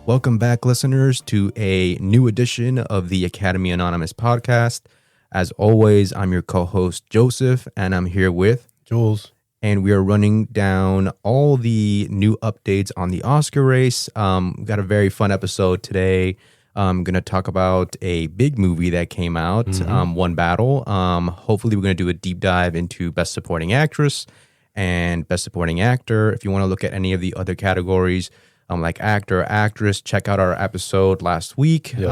Welcome back, listeners, to a new edition of the Academy Anonymous podcast. As always, I'm your co-host, Joseph, and I'm here with Jules. And we are running down all the new updates on the Oscar race. We've got a very fun episode today. I'm going to talk about a big movie that came out, One Battle. Hopefully, we're going to do a deep dive into Best Supporting Actress and Best Supporting Actor. If you want to look at any of the other categories, like actor, actress, check out our episode last week. Yes.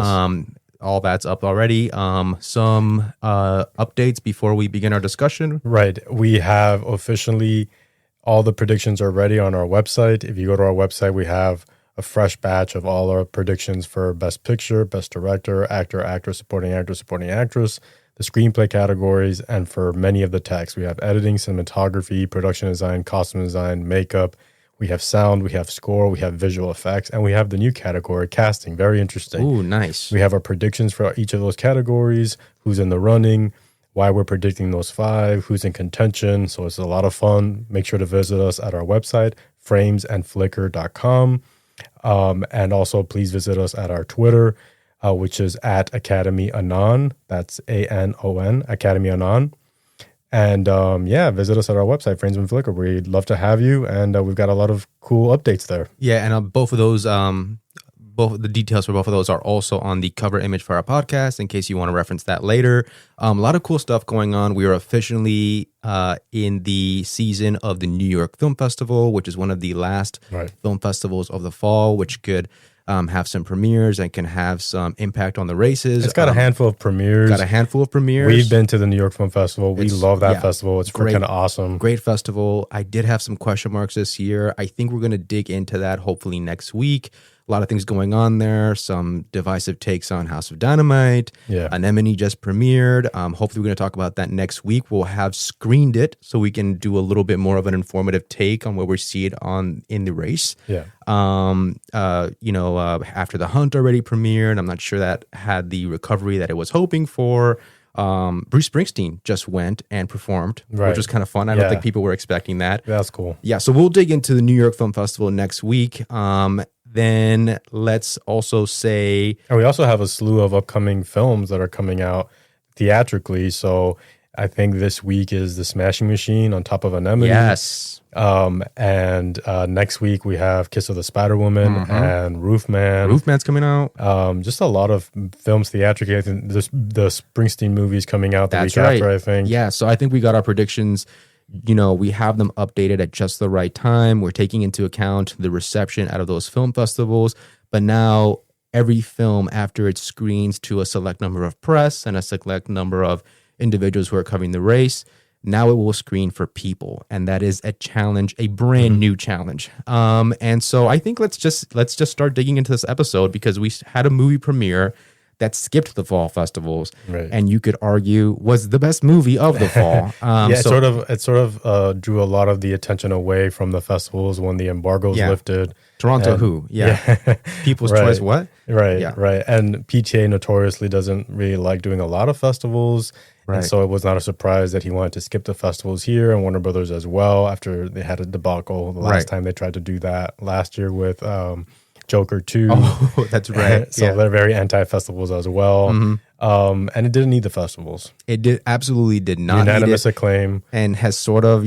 All that's up already. Some updates before we begin our discussion. Right. We have officially, all the predictions are ready on our website. If you go to our website, we have a fresh batch of all our predictions for Best Picture, Best Director, Actor, Actress, Supporting Actor, Supporting Actress, the screenplay categories, and for many of the techs. We have editing, cinematography, production design, costume design, makeup. We have sound, we have score, we have visual effects, and we have the new category, casting. Very interesting. Ooh, nice. We have our predictions for each of those categories, who's in the running, why we're predicting those 5, who's in contention. So it's a lot of fun. Make sure to visit us at our website, framesandflicker.com. And also please visit us at our Twitter, which is at Academy Anon. That's ANON, Academy Anon. And visit us at our website, Frames and Flicker. We'd love to have you, and we've got a lot of cool updates there. Yeah, and both of those, both the details for both of those are also on the cover image for our podcast, in case you want to reference that later. A lot of cool stuff going on. We are officially in the season of the New York Film Festival, which is one of the last film festivals of the fall, which could have some premieres and can have some impact on the races. It's got a handful of premieres. We've been to the New York Film Festival. We love that festival. It's freaking awesome. Great festival. I did have some question marks this year. I think we're going to dig into that hopefully next week. A lot of things going on there. Some divisive takes on House of Dynamite. Yeah. Anemone just premiered. Hopefully we're going to talk about that next week. We'll have screened it so we can do a little bit more of an informative take on where we see it in the race. Yeah. After the Hunt already premiered, I'm not sure that had the recovery that it was hoping for. Bruce Springsteen just went and performed, which was kind of fun. I don't think people were expecting that. That's cool. Yeah, so we'll dig into the New York Film Festival next week. Then let's also say... And we also have a slew of upcoming films that are coming out theatrically. So I think this week is The Smashing Machine on top of Anemone. Yes. And next week we have Kiss of the Spider Woman and Roofman. Roofman's coming out. Just a lot of films theatrically. I think the Springsteen movie's coming out the week after, I think. Yeah, so I think we got our predictions. We have them updated at just the right time. We're taking into account the reception out of those film festivals. But now every film, after it screens to a select number of press and a select number of individuals who are covering the race, now it will screen for people. And that is a challenge, a brand new challenge. And so I think let's just start digging into this episode, because we had a movie premiere that skipped the fall festivals, and you could argue was the best movie of the fall. It sort of drew a lot of the attention away from the festivals when the embargoes lifted. Toronto, People's Choice, what? Right. And PTA notoriously doesn't really like doing a lot of festivals, and so it was not a surprise that he wanted to skip the festivals here, and Warner Brothers as well, after they had a debacle the last time they tried to do that last year with Joker 2. Oh, that's right. So they're very anti-festivals as well. And it didn't need the festivals. It absolutely did not Unanimous need it, acclaim. and has sort of,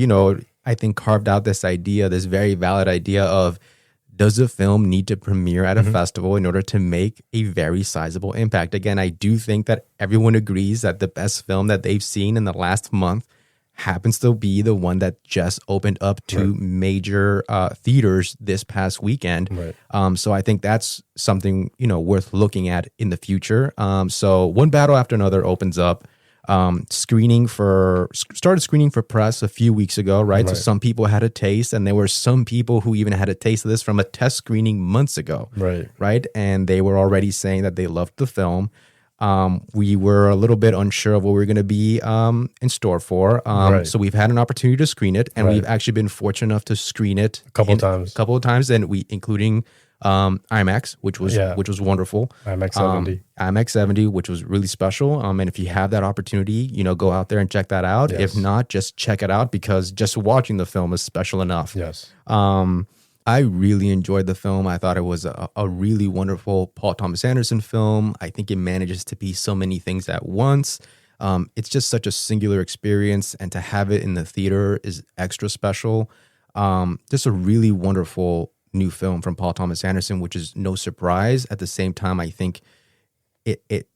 I think carved out this very valid idea of, does a film need to premiere at a festival in order to make a very sizable impact? Again, I do think that everyone agrees that the best film that they've seen in the last month happens to be the one that just opened up to major theaters this past weekend. So I think that's something, worth looking at in the future. So One Battle After Another opens up. Started screening for press a few weeks ago, right? So some people had a taste, and there were some people who even had a taste of this from a test screening months ago, right? And they were already saying that they loved the film. We were a little bit unsure of what we were going to be in store for. So we've had an opportunity to screen it, and we've actually been fortunate enough to screen it a couple of times, and including IMAX, which was wonderful. IMAX 70, which was really special. And if you have that opportunity, go out there and check that out. If not, just check it out, because just watching the film is special enough. I really enjoyed the film. I thought it was a really wonderful Paul Thomas Anderson film. I think it manages to be so many things at once. It's just such a singular experience, and to have it in the theater is extra special. Just a really wonderful new film from Paul Thomas Anderson, which is no surprise. At the same time, I think it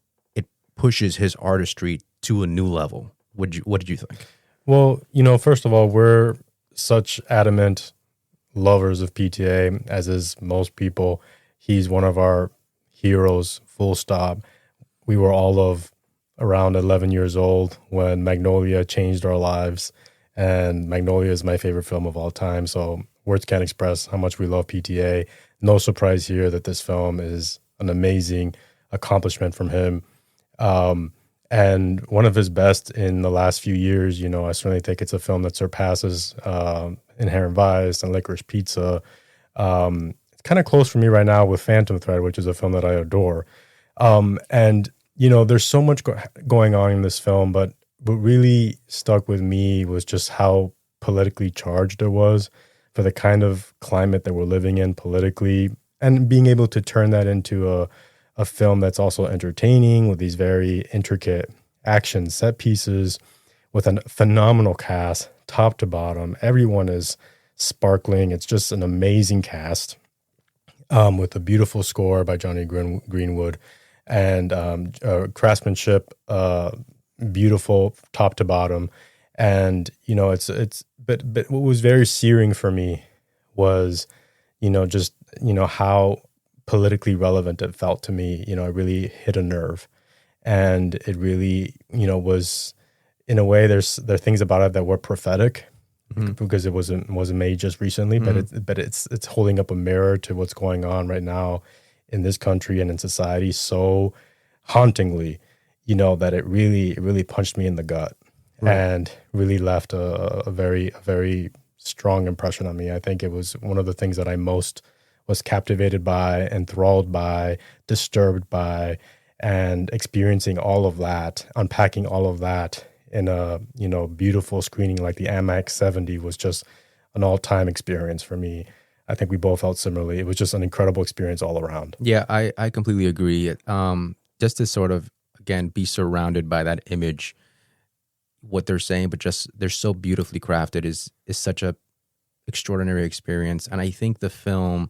pushes his artistry to a new level. What did you think? Well, first of all, we're such adamant lovers of PTA, as is most people. He's one of our heroes, full stop. We were all of around 11 years old when Magnolia changed our lives, and Magnolia is my favorite film of all time. So words can't express how much we love PTA. No surprise here that this film is an amazing accomplishment from him. And one of his best in the last few years. I certainly think it's a film that surpasses Inherent Vice and Licorice Pizza. It's kind of close for me right now with Phantom Thread, which is a film that I adore. And there's so much going on in this film, but what really stuck with me was just how politically charged it was for the kind of climate that we're living in politically, and being able to turn that into a film that's also entertaining with these very intricate action set pieces with a phenomenal cast, top to bottom. Everyone is sparkling. It's just an amazing cast with a beautiful score by Johnny Greenwood and craftsmanship, beautiful top to bottom. And, but what was very searing for me was, just, how politically relevant it felt to me. It really hit a nerve, and it really, was, in a way, there are things about it that were prophetic, because it wasn't made just recently, but it's holding up a mirror to what's going on right now in this country and in society so hauntingly, that it really punched me in the gut, and really left a very strong impression on me. I think it was one of the things that I most was captivated by, enthralled by, disturbed by, and experiencing all of that, unpacking all of that in a beautiful screening like the IMAX 70 was just an all-time experience for me. I think we both felt similarly. It was just an incredible experience all around. Yeah, I completely agree. Just to sort of, again, be surrounded by that image, what they're saying, but just they're so beautifully crafted is such a extraordinary experience. And I think the film,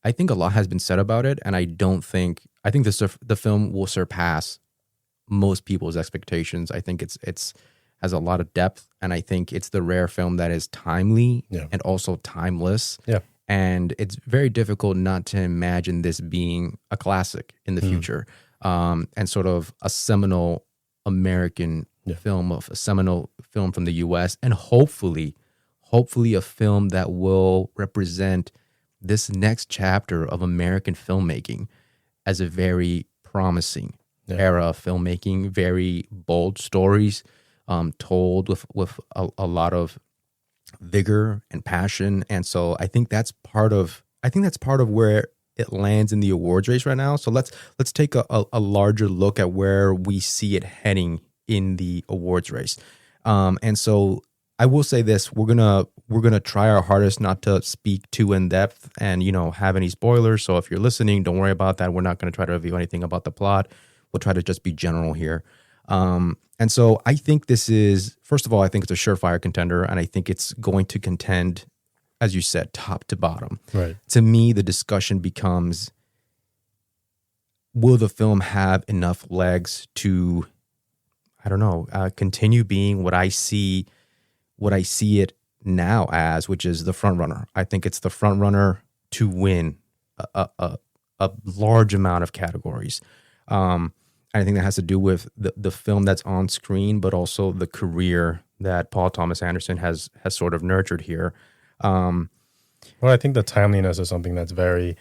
I think a lot has been said about it, and I think the film will surpass most people's expectations. I think it's has a lot of depth, and I think it's the rare film that is timely and also timeless. Yeah. And it's very difficult not to imagine this being a classic in the future, and sort of a seminal American film, a seminal film from the U.S., and hopefully a film that will represent this next chapter of American filmmaking as a very promising era of filmmaking, very bold stories told with a lot of vigor and passion. And so I think that's part of where it lands in the awards race right now. So let's take a larger look at where we see it heading in the awards race. And so I will say this: we're gonna try our hardest not to speak too in depth and have any spoilers. So if you're listening, don't worry about that. We're not going to try to reveal anything about the plot. We'll try to just be general here. And so I think this is, first of all, I think it's a surefire contender, and I think it's going to contend, as you said, top to bottom. Right. To me, the discussion becomes: will the film have enough legs to, continue being what I see it now as, which is the front runner. I think it's the front runner to win a large amount of categories. I think that has to do with the film that's on screen, but also the career that Paul Thomas Anderson has sort of nurtured here. Well, I think the timeliness is something that's very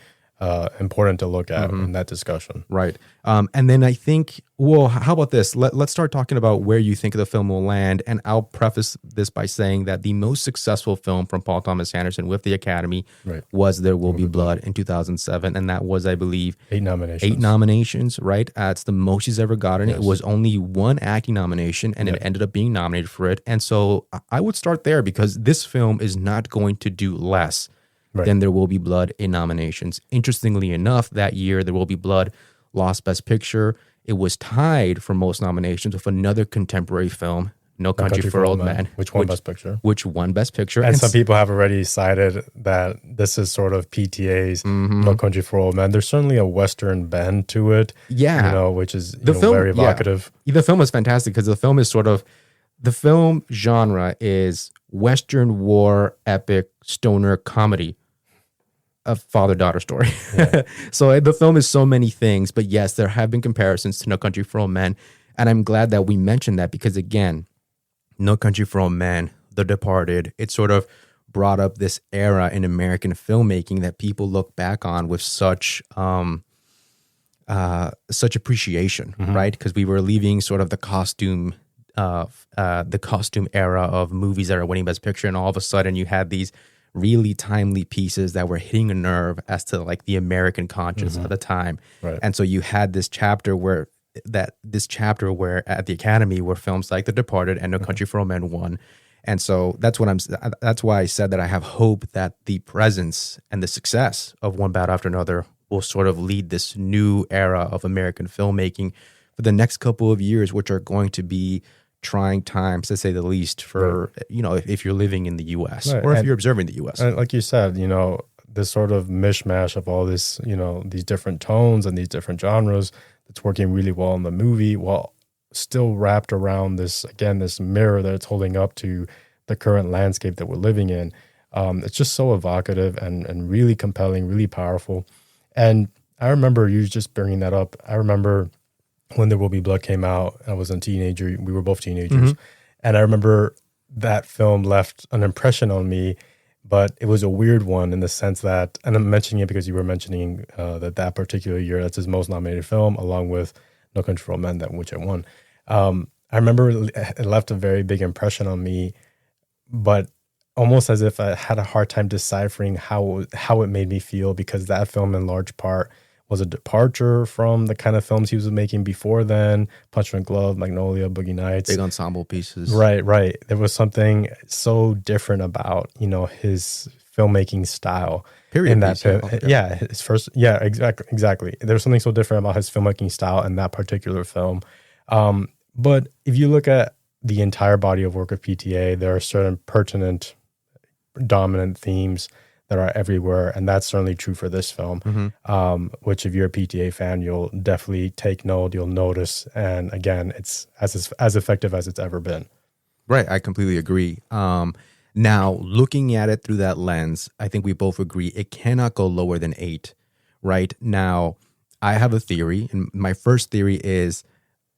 important to look at in that discussion. Right. And then I think, well, how about this? Let's start talking about where you think the film will land. And I'll preface this by saying that the most successful film from Paul Thomas Anderson with the Academy was There Will Be Blood in 2007. And that was, I believe, 8 nominations, right? It's the most he's ever gotten. Yes. It was only one acting nomination, and it ended up being nominated for it. And so I would start there, because this film is not going to do less Right. then There Will Be Blood in nominations. Interestingly enough, that year, There Will Be Blood lost Best Picture. It was tied for most nominations with another contemporary film, No Country for Old Men, which won Best Picture. Which won Best Picture. And some people have already cited that this is sort of PTA's No Country for Old Men. There's certainly a Western bend to it, which is very evocative. Yeah. The film was fantastic because the film genre is Western war epic stoner comedy, a father-daughter story. Yeah. So the film is so many things, but yes, there have been comparisons to No Country for Old Men, and I'm glad that we mentioned that because, again, No Country for Old Men, The Departed, it sort of brought up this era in American filmmaking that people look back on with such appreciation, right? Because we were leaving sort of the costume era of movies that are winning Best Picture, and all of a sudden you had these really timely pieces that were hitting a nerve as to like the American conscience at the time. Right. And so you had this chapter where at the Academy where films like The Departed and No Country for Old Men won. And so that's why I said that I have hope that the presence and the success of One Battle After Another will sort of lead this new era of American filmmaking for the next couple of years, which are going to be trying times, to say the least, for, if you're living in the U.S. or if you're observing the U.S. And like you said, this sort of mishmash of all this, these different tones and these different genres that's working really well in the movie while still wrapped around this mirror that it's holding up to the current landscape that we're living in. It's just so evocative and really compelling, really powerful. And I remember you just bringing that up. I remember when There Will Be Blood came out, I was a teenager. We were both teenagers. And I remember that film left an impression on me, but it was a weird one in the sense that, and I'm mentioning it because you were mentioning that particular year, that's his most nominated film, along with No Country for Old Men, which I won. I remember it left a very big impression on me, but almost as if I had a hard time deciphering how it made me feel, because that film in large part was a departure from the kind of films he was making before then. Punch Drunk Love, Magnolia, Boogie Nights. Big ensemble pieces. Right. There was something so different about, his filmmaking style. Period. In that his first, exactly. There was something so different about his filmmaking style in that particular film. But if you look at the entire body of work of PTA, there are certain pertinent, dominant themes that are everywhere, and that's certainly true for this film, which if you're a PTA fan, you'll definitely take note, you'll notice, and again, it's as effective as it's ever been. Right, I completely agree. Now, looking at it through that lens, I think we both agree it cannot go lower than 8, right? Now, I have a theory, and my first theory is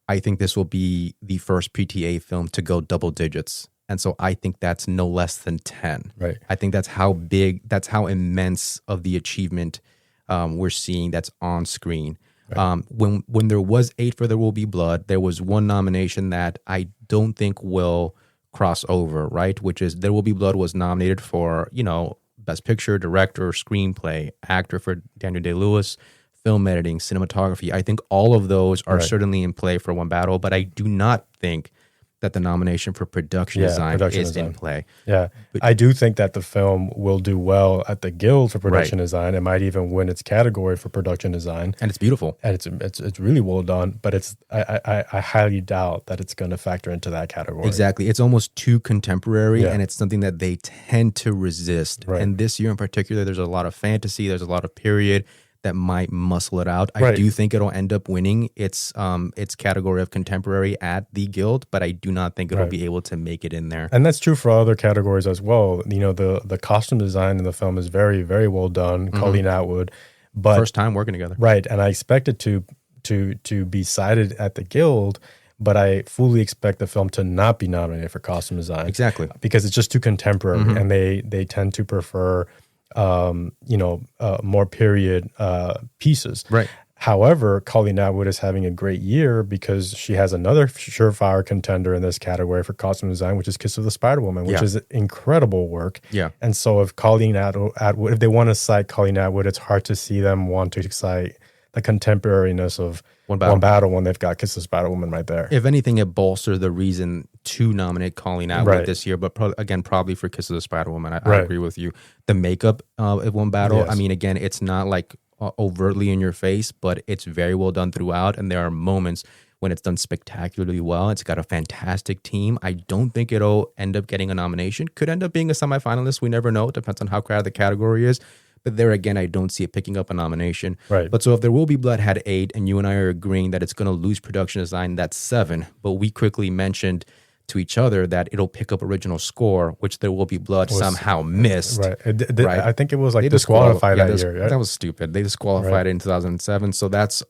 I think this will be the first PTA film to go double digits. And so I think that's no less than 10. Right. I think that's how big, that's how immense of the achievement we're seeing that's on screen. Right. When there was 8 for There Will Be Blood, there was one nomination that I don't think will cross over, right? Which is There Will Be Blood was nominated for, Best Picture, Director, Screenplay, Actor for Daniel Day-Lewis, Film Editing, Cinematography. I think all of those are certainly in play for One Battle, but I do not think that the nomination for production design is in play. Yeah, but I do think that the film will do well at the Guild for production design. It might even win its category for production design, and it's beautiful, and it's really well done. But I highly doubt that it's going to factor into that category. Exactly, it's almost too contemporary, and it's something that they tend to resist. Right. And this year in particular, there's a lot of fantasy, there's a lot of period that might muscle it out. I do think it'll end up winning its category of contemporary at the Guild, but I do not think it'll be able to make it in there. And that's true for other categories as well. The costume design in the film is very, very well done. Colleen Atwood, but first time working together, right? And I expect it to be cited at the Guild, but I fully expect the film to not be nominated for costume design. Exactly, because it's just too contemporary, and they tend to prefer more period pieces. Right. However, Colleen Atwood is having a great year because she has another surefire contender in this category for costume design, which is Kiss of the Spider-Woman, which is incredible work. Yeah. And so if Colleen Atwood, if they want to cite Colleen Atwood, it's hard to see them want to cite the contemporariness of One Battle when they've got Kiss of the Spider-Woman right there. If anything, it bolsters the reason to nominate Colleen Atwood Right. this year, but again, probably for Kiss of the Spider Woman. I Right. agree with you. The makeup of One Battle, Yes. I mean, again, it's not like overtly in your face, but it's very well done throughout. And there are moments when it's done spectacularly well. It's got a fantastic team. I don't think it'll end up getting a nomination. Could end up being a semifinalist. We never know. It depends on how crowded the category is. But there again, I don't see it picking up a nomination. Right. But so if There Will Be Blood had 8, and you and I are agreeing that it's going to lose production design, that's 7. But we quickly mentioned to each other that it'll pick up original score, which There Will Be Blood somehow missed. Right. Right. I think it was like They disqualified that disqual- year. Right? That was stupid. They disqualified it in 2007. So that's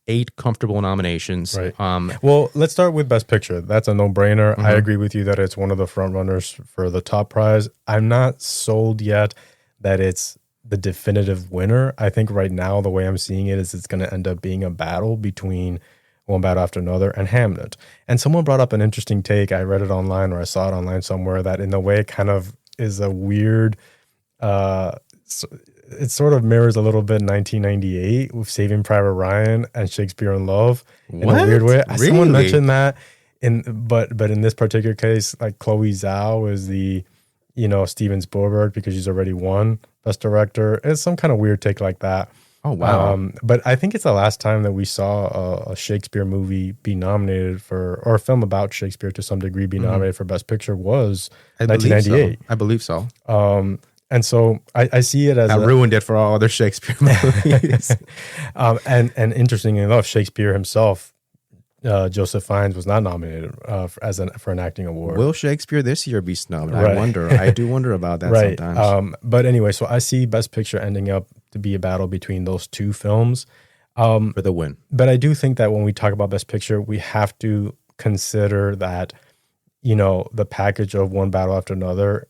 8 comfortable nominations. Right. Well, let's start with Best Picture. That's a no-brainer. I agree with you that it's one of the front runners for the top prize. I'm not sold yet that it's the definitive winner. I think right now the way I'm seeing it is it's going to end up being a battle between One Battle After Another and Hamnet. And someone brought up an interesting take. I read it online, or I saw it online somewhere, that in a way it kind of is a weird it sort of mirrors a little bit 1998 with Saving Private Ryan and Shakespeare in Love in a weird way. Really? Someone mentioned that but in this particular case, like Chloe Zhao is the Steven Spielberg because she's already won Best Director. It's some kind of weird take like that. Oh, wow. But I think it's the last time that we saw a Shakespeare movie be nominated or a film about Shakespeare to some degree be nominated for Best Picture was 1998. I believe so. And so I see it as that ruined it for all other Shakespeare movies. And interestingly enough, Shakespeare himself, Joseph Fiennes, was not nominated for an acting award. Will Shakespeare this year be snubbed? Right. I wonder. I do wonder about that right. sometimes. But anyway, so I see Best Picture ending up to be a battle between those two films. For the win. But I do think that when we talk about Best Picture, we have to consider that, the package of One Battle After Another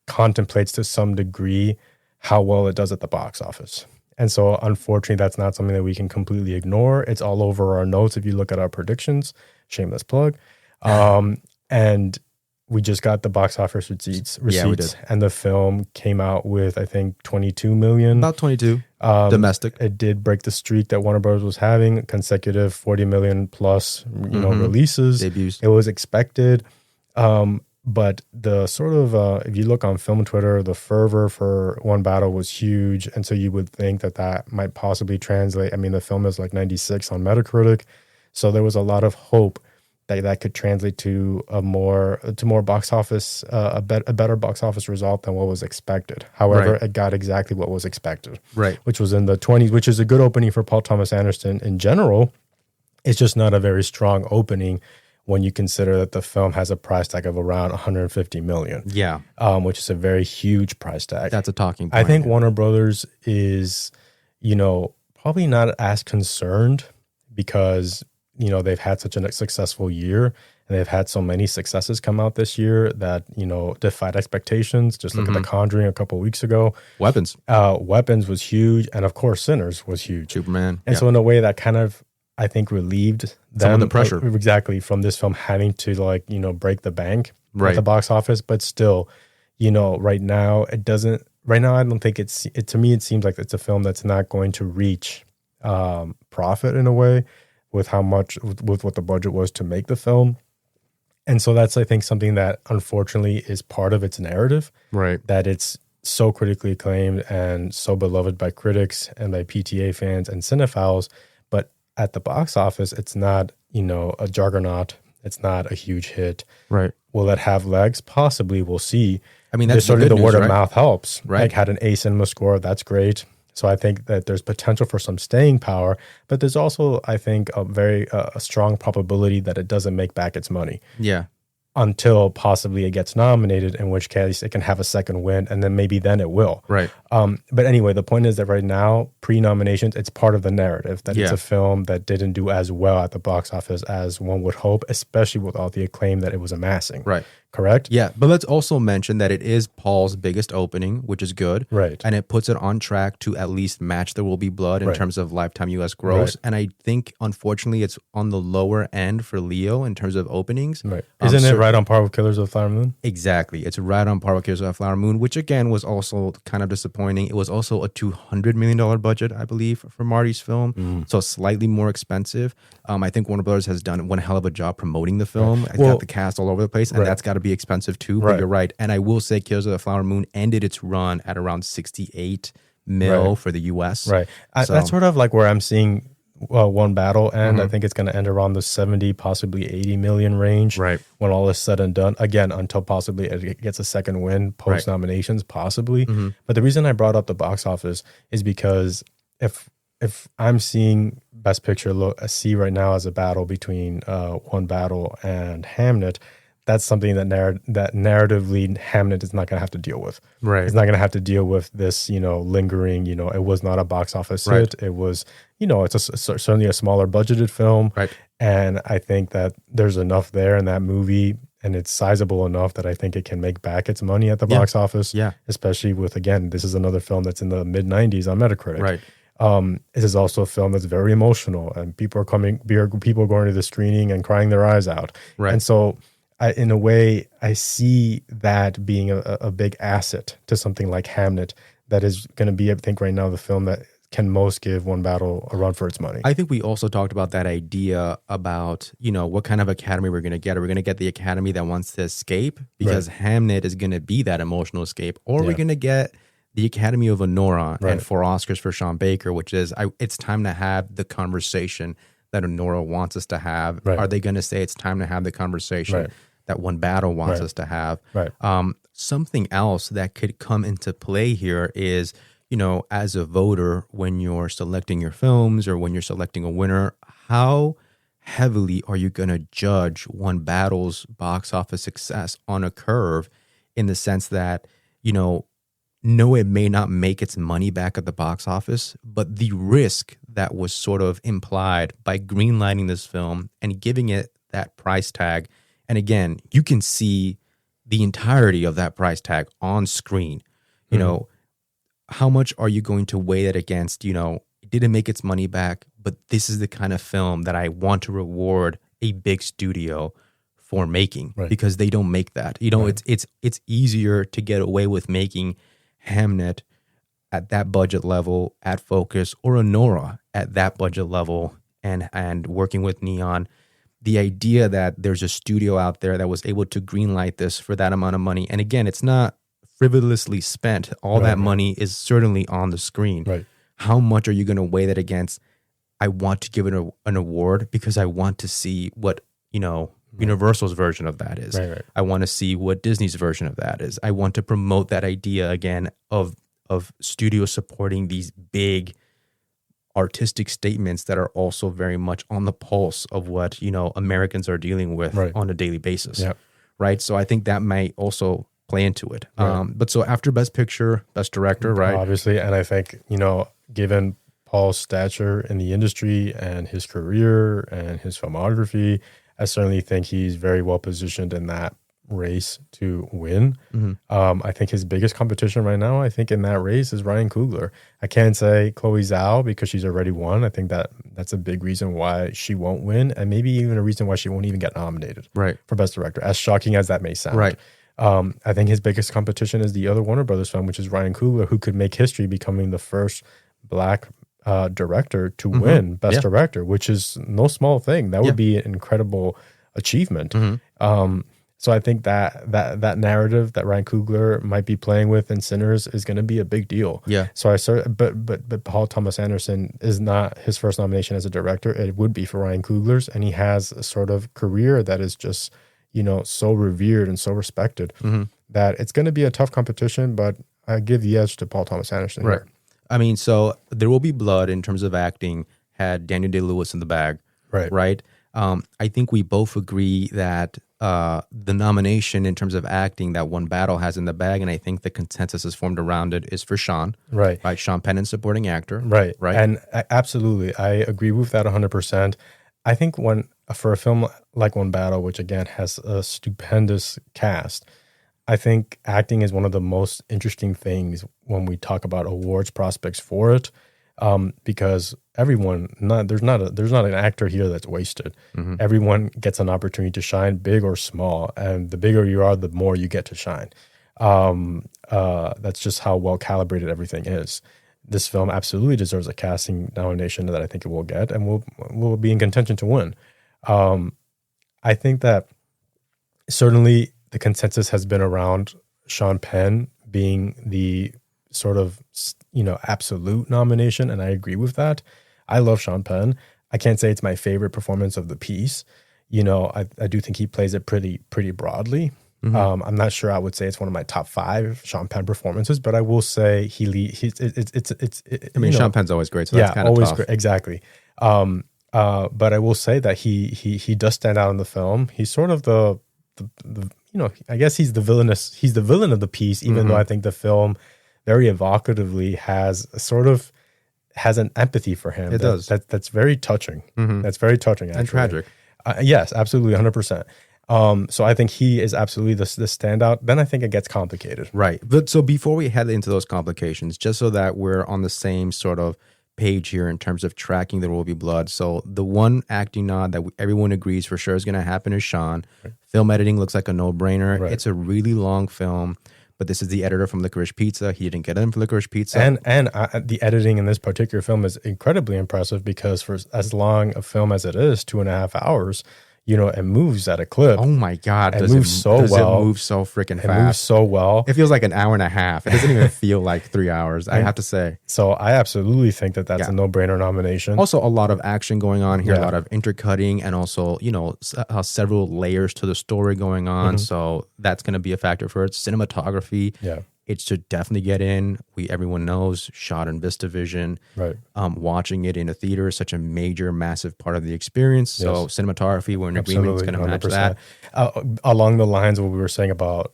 contemplates to some degree how well it does at the box office. And so, unfortunately, that's not something that we can completely ignore. It's all over our notes if you look at our predictions. Shameless plug. And we just got the box office receipts. Yeah, we did. And the film came out with, I think, 22 million. About 22 domestic. It did break the streak that Warner Bros. Was having, consecutive 40 million plus, releases. Debuts. It was expected. But the sort of, if you look on film Twitter, the fervor for One Battle was huge. And so you would think that might possibly translate. I mean, the film is like 96 on Metacritic. So there was a lot of hope that could translate to more box office, a better box office result than what was expected. However, It got exactly what was expected, right? Which was in the 20s, which is a good opening for Paul Thomas Anderson in general. It's just not a very strong opening when you consider that the film has a price tag of around 150 million. Yeah. Which is a very huge price tag. That's a talking point. I think Warner Brothers is, probably not as concerned because, they've had such a successful year and they've had so many successes come out this year that, defied expectations. Just look at The Conjuring a couple of weeks ago. Weapons. Weapons was huge. And of course, Sinners was huge. Superman. And so in a way that kind of, I think, relieved them some of the pressure. Exactly, from this film having to break the bank at the box office. But still, right now I don't think to me, it seems like it's a film that's not going to reach profit in a way with with what the budget was to make the film. And so that's, I think, something that unfortunately is part of its narrative. Right. That it's so critically acclaimed and so beloved by critics and by PTA fans and cinephiles. But at the box office, it's not, a juggernaut. It's not a huge hit. Right. Will it have legs? Possibly. We'll see. I mean, that's certainly the word news, of mouth helps. Right. Like, had an A cinema score. That's great. So I think that there's potential for some staying power, but there's also, I think, a strong probability that it doesn't make back its money. Yeah. Until possibly it gets nominated, in which case it can have a second win, and then maybe then it will. Right. But anyway, the point is that right now, pre-nominations, it's part of the narrative that it's a film that didn't do as well at the box office as one would hope, especially with all the acclaim that it was amassing. Right. correct? Yeah, but let's also mention that it is Paul's biggest opening, which is good. Right. And it puts it on track to at least match There Will Be Blood in Right. terms of lifetime US gross. Right. And I think, unfortunately, it's on the lower end for Leo in terms of openings. Right. Isn't it right on par with Killers of the Flower Moon? Exactly. It's right on par with Killers of the Flower Moon, which again was also kind of disappointing. It was also a $200 million budget, I believe, for Marty's film. So slightly more expensive. I think Warner Brothers has done one hell of a job promoting the film. It's got the cast all over the place, and that's got to be expensive too. But you're right. And I will say Killers of the Flower Moon ended its run at around 68 mil for the US. Right. That's sort of like where I'm seeing One Battle end. I think it's going to end around the 70, possibly 80 million range. Right. When all is said and done. Again, until possibly it gets a second win post nominations, possibly. But the reason I brought up the box office is because if I'm seeing Best Picture see right now as a battle between One Battle and Hamnet, that's something that narratively Hamnet is not going to have to deal with. Right. It's not going to have to deal with this, lingering, it was not a box office hit. It was, it's certainly a smaller budgeted film. Right. And I think that there's enough there in that movie, and it's sizable enough that I think it can make back its money at the box office. Yeah. Especially with, again, this is another film that's in the mid 90s on Metacritic. Right. This is also a film that's very emotional, and people are going to the screening and crying their eyes out. Right. And so, in a way, I see that being a big asset to something like Hamnet that is going to be, I think, right now the film that can most give One Battle a run for its money. I think we also talked about that idea about, what kind of Academy we're going to get. Are we going to get the Academy that wants to escape? Because Hamnet is going to be that emotional escape. Or we're going to get the Academy of Honora and 4 Oscars for Sean Baker, which is, it's time to have the conversation that Honora wants us to have. Right. Are they going to say it's time to have the conversation that One Battle wants us to have? Right. Something else that could come into play here is, as a voter, when you're selecting your films or when you're selecting a winner, how heavily are you going to judge One Battle's box office success on a curve, in the sense that, no, it may not make its money back at the box office, but the risk that was sort of implied by greenlighting this film and giving it that price tag. And again, you can see the entirety of that price tag on screen. How much are you going to weigh it against, it didn't make its money back, but this is the kind of film that I want to reward a big studio for making, because they don't make that. It's easier to get away with making Hamnet at that budget level at Focus, or Honora at that budget level and working with Neon. The idea that there's a studio out there that was able to greenlight this for that amount of money, and again, it's not frivolously spent. All that money is certainly on the screen. Right. How much are you going to weigh that against? I want to give it an award because I want to see what Universal's version of that is. Right. I want to see what Disney's version of that is. I want to promote that idea again of studios supporting these big artistic statements that are also very much on the pulse of what Americans are dealing with on a daily basis. Yeah. Right. So I think that might also play into it. But so after Best Picture, Best Director, right? Obviously, and I think given Paul's stature in the industry and his career and his filmography, I certainly think he's very well positioned in that race to win. I think his biggest competition right now, I think in that race, is Ryan Coogler. I can't say Chloe Zhao because she's already won. I think that's a big reason why she won't win, and maybe even a reason why she won't even get nominated for Best Director, as shocking as that may sound. Right. I think his biggest competition is the other Warner Brothers film, which is Ryan Coogler, who could make history becoming the first Black director to win Best Director, which is no small thing. That would be an incredible achievement. So I think that narrative that Ryan Coogler might be playing with in Sinners is going to be a big deal. Yeah. So but Paul Thomas Anderson is not his first nomination as a director. It would be for Ryan Coogler's, and he has a sort of career that is just so revered and so respected that it's going to be a tough competition. But I give the edge to Paul Thomas Anderson. Right. Here. I mean, so There Will Be Blood in terms of acting had Daniel Day-Lewis in the bag. Right. I think we both agree that the nomination in terms of acting that One Battle has in the bag, and I think the consensus is formed around it, is for Sean. Right. Sean Penn, supporting actor. Right. Right. And absolutely, I agree with that 100%. I think for a film like One Battle, which again has a stupendous cast, I think acting is one of the most interesting things when we talk about awards prospects for it, because there's not an actor here that's wasted. Everyone gets an opportunity to shine, big or small, and the bigger you are, the more you get to shine. That's just how well calibrated everything is. This film absolutely deserves a casting nomination that I think it will get, and will be in contention to win. I think that certainly the consensus has been around Sean Penn being the sort of, absolute nomination, and I agree with that. I love Sean Penn. I can't say it's my favorite performance of the piece. I do think he plays it pretty broadly. I'm not sure I would say it's one of my top 5 Sean Penn performances, but I will say Sean Penn's always great, so that's kind of always tough. Great, exactly. But I will say that he does stand out in the film. He's sort of the I guess he's the villain of the piece, even though I think the film very evocatively has an empathy for him. It does. That's very touching. That's very touching, actually. And tragic. Yes, absolutely, 100%. So I think he is absolutely the standout. Then I think it gets complicated. Right. But so before we head into those complications, just so that we're on the same sort of page here in terms of tracking There Will Be Blood. So the one acting nod that everyone agrees for sure is going to happen is Sean. Right. Film editing looks like a no-brainer. Right. It's a really long film, but this is the editor from Licorice Pizza. He didn't get in for Licorice Pizza. And the editing in this particular film is incredibly impressive, because for as long a film as it is, 2.5 hours, it moves at a clip. Oh my God. It moves so well. It moves so freaking fast. It moves so well. It feels like an hour and a half. It doesn't even feel like 3 hours, I have to say. So I absolutely think that that's a no-brainer nomination. Also, a lot of action going on here, a lot of intercutting, and also, several layers to the story going on. So that's going to be a factor for it. Cinematography. Yeah. It should definitely get in. Everyone knows, shot in VistaVision. Right. Watching it in a theater is such a major, massive part of the experience. So cinematography, we're in agreement, it's going to match that. Along the lines of what we were saying about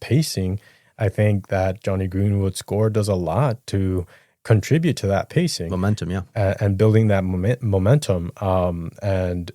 pacing, I think that Johnny Greenwood's score does a lot to contribute to that pacing. Momentum, yeah. And building that momentum, and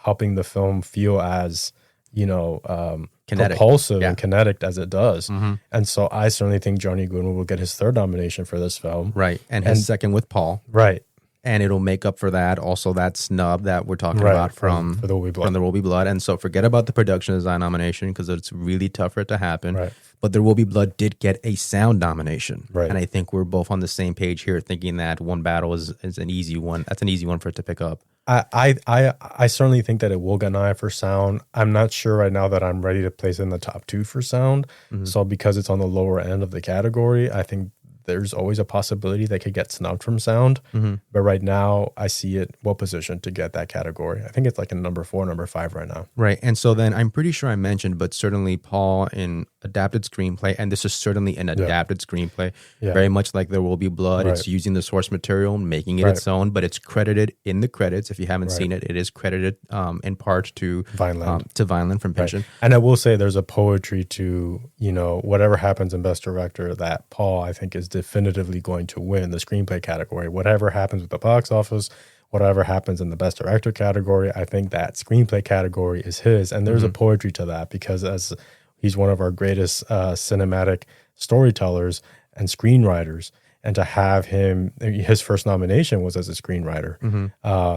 helping the film feel as, kinetic. Propulsive and kinetic as it does. And so I certainly think Johnny Greenwood will get his 3rd nomination for this film. Right. And his 2nd with Paul. Right. And it'll make up for that. Also, that snub that we're talking about from There Will Be Blood. And so forget about the production design nomination, because it's really tough for it to happen. Right. But There Will Be Blood did get a sound nomination. Right. And I think we're both on the same page here, thinking that One Battle is an easy one. That's an easy one for it to pick up. I certainly think that it will get nominated for sound. I'm not sure right now that I'm ready to place it in the top 2 for sound. So because it's on the lower end of the category, I think there's always a possibility they could get snubbed from sound. But right now, I see it well positioned to get that category. I think it's like a number 4, number 5 right now. Right. And so then I'm pretty sure I mentioned, but certainly Paul in adapted screenplay, and this is certainly an adapted screenplay, very much like There Will Be Blood. It's using the source material, making it its own, but it's credited in the credits. If you haven't seen it, it is credited in part to Vineland from Pension. And I will say there's a poetry to, whatever happens in Best Director, that Paul, I think, is definitively going to win the screenplay category. Whatever happens with the box office, whatever happens in the Best Director category, I think that screenplay category is his. And there's a poetry to that, because as he's one of our greatest cinematic storytellers and screenwriters, and to have him, his first nomination was as a screenwriter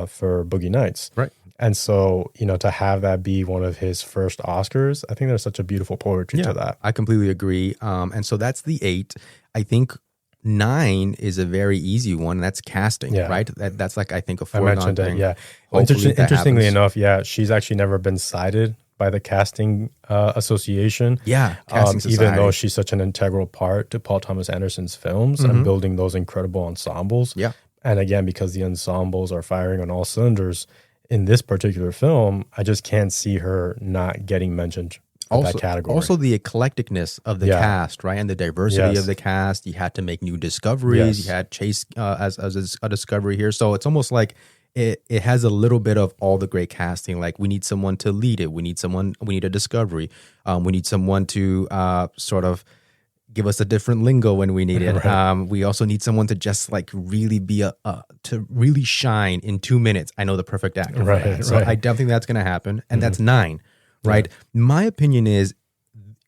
for Boogie Nights. Right. And so, to have that be one of his first Oscars, I think there's such a beautiful poetry to that. I completely agree. And so that's the 8. I think 9 is a very easy one. That's casting, right? That's like, I think, a foregone thing. Well, interestingly enough, she's actually never been cited by the casting association. Casting society. Even though she's such an integral part to Paul Thomas Anderson's films and building those incredible ensembles. And again, because the ensembles are firing on all cylinders in this particular film, I just can't see her not getting mentioned in that category. Also, the eclecticness of the cast, right? And the diversity of the cast. You had to make new discoveries. You had Chase as a discovery here. So it's almost like it has a little bit of all the great casting. Like, we need someone to lead it. We need a discovery. We need someone to sort of give us a different lingo when we need it. Right. We also need someone to just like really be to really shine in 2 minutes. I know the perfect actor for that. So I definitely think that's going to happen. And that's 9, right? My opinion is,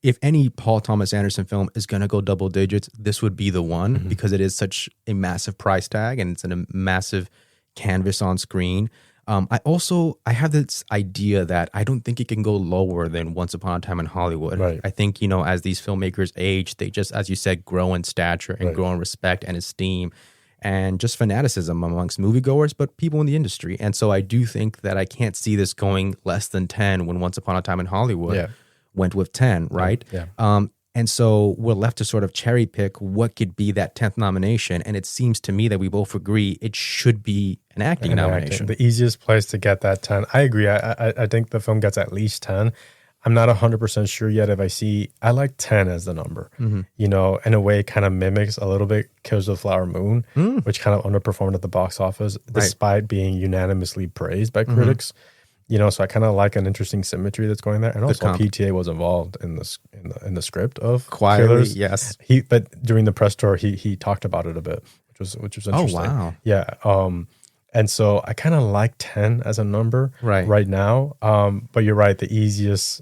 if any Paul Thomas Anderson film is going to go double digits, this would be the one, because it is such a massive price tag and it's in a massive canvas on screen. I have this idea that I don't think it can go lower than Once Upon a Time in Hollywood. Right. I think, as these filmmakers age, they just, as you said, grow in stature and grow in respect and esteem and just fanaticism amongst moviegoers, but people in the industry. And so I do think that I can't see this going less than 10 when Once Upon a Time in Hollywood went with 10, right? And so we're left to sort of cherry pick what could be that 10th nomination. And it seems to me that we both agree it should be an acting nomination. The easiest place to get that 10. I agree. I think the film gets at least 10. I'm not 100% sure yet if I like 10 as the number. In a way, it kind of mimics a little bit Killers of the Flower Moon, which kind of underperformed at the box office, despite being unanimously praised by critics. So I kind of like an interesting symmetry that's going there, and also PTA was involved in the script of Killers. Yes, but during the press tour, he talked about it a bit, which was interesting. Oh wow, yeah. And so I kind of like 10 as a number right now. But you're right, the easiest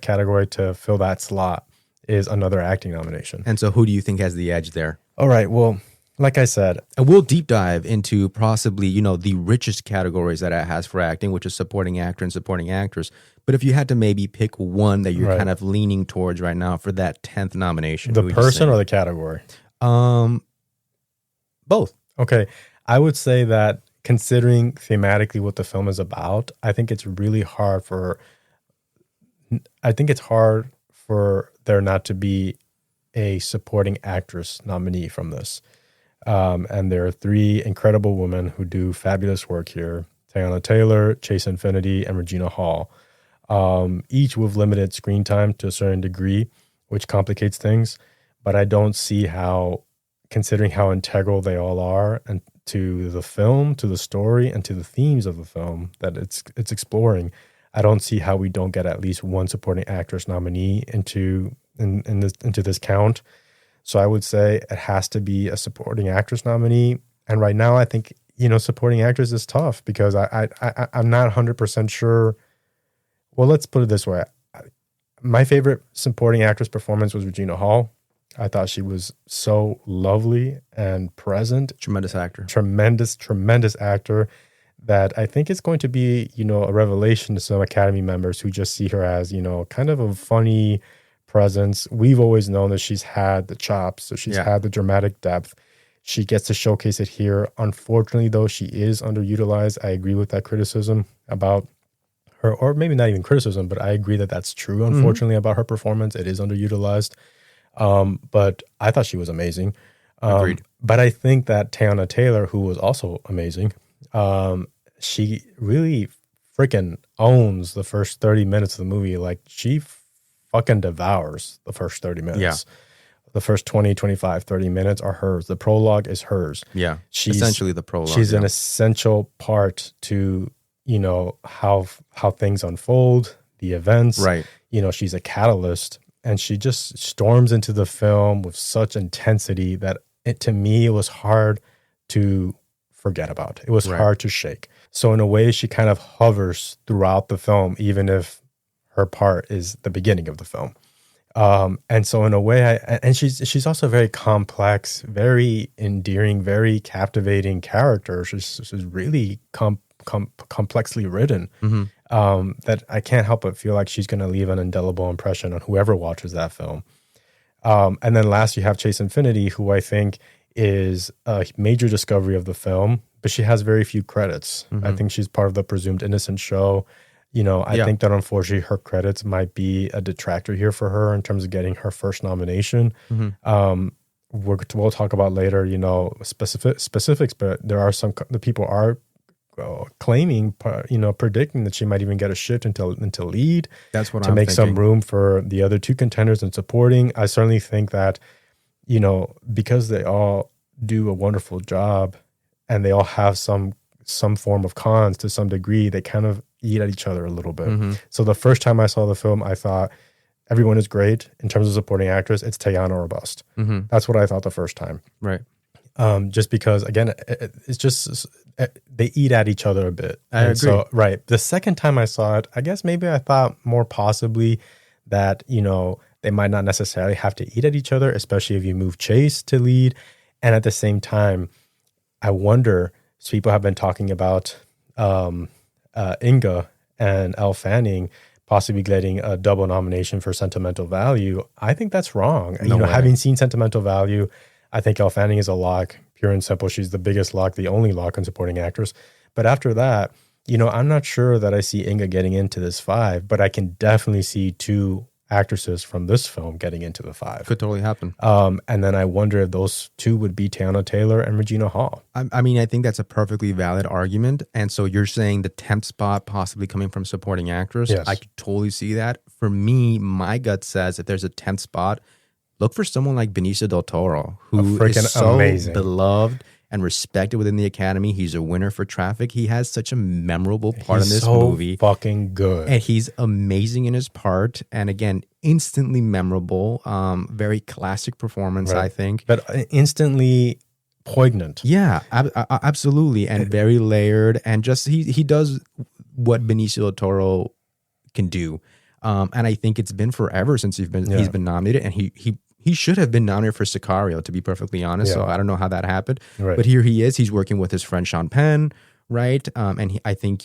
category to fill that slot is another acting nomination. And so who do you think has the edge there? All right, well, like I said, and we'll deep dive into possibly, the richest categories that it has for acting, which is supporting actor and supporting actress. But if you had to maybe pick one that you're kind of leaning towards right now for that 10th nomination, the person or the category? Both. Okay, I would say that considering thematically what the film is about, I think it's hard for there not to be a supporting actress nominee from this. And there are 3 incredible women who do fabulous work here: Teyana Taylor, Chase Infinity, and Regina Hall. Each with limited screen time to a certain degree, which complicates things. But I don't see how, considering how integral they all are and to the film, to the story, and to the themes of the film that it's exploring, I don't see how we don't get at least one supporting actress nominee into this count. So I would say it has to be a supporting actress nominee. And right now, I think, supporting actress is tough because I'm not 100% sure. Well, let's put it this way. My favorite supporting actress performance was Regina Hall. I thought she was so lovely and present. Tremendous actor. Tremendous actor that I think it's going to be, a revelation to some Academy members who just see her as, kind of a funny presence. We've always known that she's had the chops, so she's had the dramatic depth. She gets to showcase it here. Unfortunately, though, she is underutilized. I agree with that criticism about her, or maybe not even criticism, but I agree that that's true. Unfortunately, about her performance, it is underutilized. But I thought she was amazing. Agreed. But I think that Teyana Taylor, who was also amazing, she really freaking owns the first 30 minutes of the movie. Like, she fucking devours the first 30 minutes. Yeah. The first 20, 25, 30 minutes are hers. The prologue is hers. Yeah. She's essentially the prologue. She's an essential part to, how things unfold, the events. Right. She's a catalyst, and she just storms into the film with such intensity that to me, it was hard to forget about. It was hard to shake. So in a way, she kind of hovers throughout the film, even if her part is the beginning of the film. And so in a way, she's also a very complex, very endearing, very captivating character. She's really complexly written, that I can't help but feel like she's going to leave an indelible impression on whoever watches that film. And then last, you have Chase Infinity, who I think is a major discovery of the film, but she has very few credits. I think she's part of the presumed innocent show. I think that unfortunately her credits might be a detractor here for her in terms of getting her first nomination. We'll talk about later, specifics, but there are the people are claiming, predicting that she might even get a shift into lead. That's what to make some room for the other 2 contenders in supporting. I certainly think that, because they all do a wonderful job and they all have some form of cons to some degree, they kind of eat at each other a little bit. So the first time I saw the film, I thought everyone is great. In terms of supporting actress, it's Teyana or bust. That's what I thought the first time. Right. Just because, again, it's just they eat at each other a bit. I agree. So, right. The second time I saw it, I guess maybe I thought more possibly that, you know, they might not necessarily have to eat at each other, especially if you move Chase to lead. And at the same time, I wonder, so people have been talking about Inga and Elle Fanning possibly getting a double nomination for Sentimental Value. I think that's wrong. No way. Having seen Sentimental Value, I think Elle Fanning is a lock, pure and simple. She's the biggest lock, the only lock in supporting actress. But after that, I'm not sure that I see Inga getting into this 5, but I can definitely see 2 actresses from this film getting into the 5. Could totally happen. And then I wonder if those 2 would be Teyana Taylor and Regina Hall. I mean, I think that's a perfectly valid argument. And so you're saying the 10th spot possibly coming from supporting actress. Yes. I could totally see that. For me, my gut says if there's a 10th spot, look for someone like Benicio del Toro, who is so amazing. beloved and respected within the Academy. He's a winner for Traffic. He has such a memorable part in this movie. Fucking good. And he's amazing in his part. And again, instantly memorable. Very classic performance, Right. I think. But instantly poignant. Yeah, absolutely. And very layered. And just he does what Benicio del Toro can do. And I think it's been forever since he's been nominated. And he should have been nominated for Sicario, to be perfectly honest. So I don't know how that happened. Right. But here he is. He's working with his friend Sean Penn, right? And I think,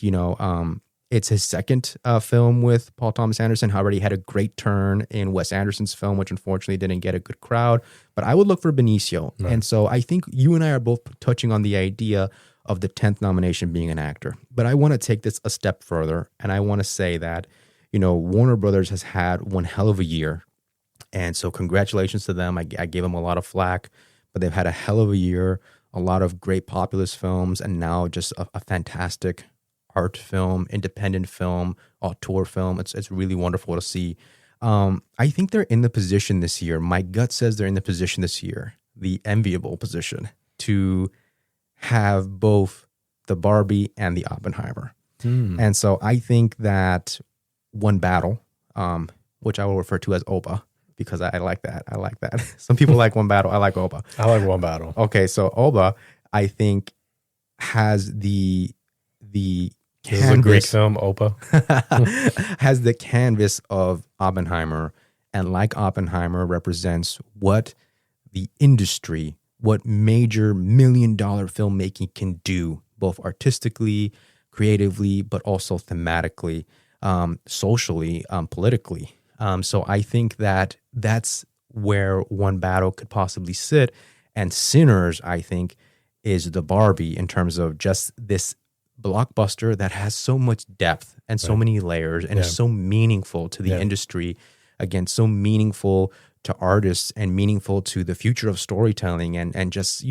it's his second film with Paul Thomas Anderson. He already had a great turn in Wes Anderson's film, which unfortunately didn't get a good crowd. But I would look for Benicio. Right. And so I think you and I are both touching on the idea of the 10th nomination being an actor. But I want to take this a step further. And I want to say that, Warner Brothers has had one hell of a year. And so congratulations to them. I gave them a lot of flack, but they've had a hell of a year, a lot of great populist films, and now just a fantastic art film, independent film, auteur film. It's really wonderful to see. I think they're in the position this year. My gut says they're in the position this year, the enviable position, to have both the Barbie and the Oppenheimer. And so I think that One Battle, which I will refer to as OPA, because I like that. I like that. Some people like One Battle. I like OPA. I like One Battle. Okay, so OPA, I think, has the This is a Greek film, OPA. has the canvas of Oppenheimer, and like Oppenheimer, represents what the industry, what major $1 million filmmaking can do, both artistically, creatively, but also thematically, socially, politically. So I think that that's where One Battle could possibly sit. And Sinners, I think, is the Barbie in terms of just this blockbuster that has so much depth and so many layers and is so meaningful to the industry. Again, so meaningful to artists and meaningful to the future of storytelling. And just,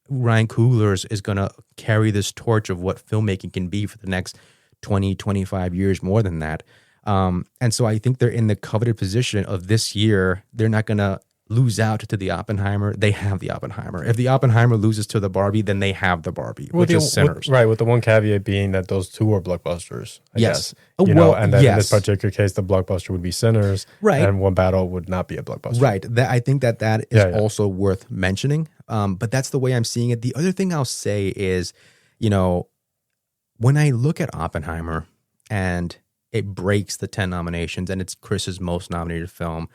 Ryan Coogler is going to carry this torch of what filmmaking can be for the next 20, 25 years, more than that. And so I think they're in the coveted position of this year. They're not going to lose out to the Oppenheimer. They have the Oppenheimer. If the Oppenheimer loses to the Barbie, then they have the Barbie, which is Sinners. With the one caveat being that those 2 are blockbusters, I guess. And then in this particular case, the blockbuster would be Sinners, and One Battle would not be a blockbuster. Right. I think that is also worth mentioning. But that's the way I'm seeing it. The other thing I'll say is, when I look at Oppenheimer and it breaks the 10 nominations and it's Chris's most nominated film,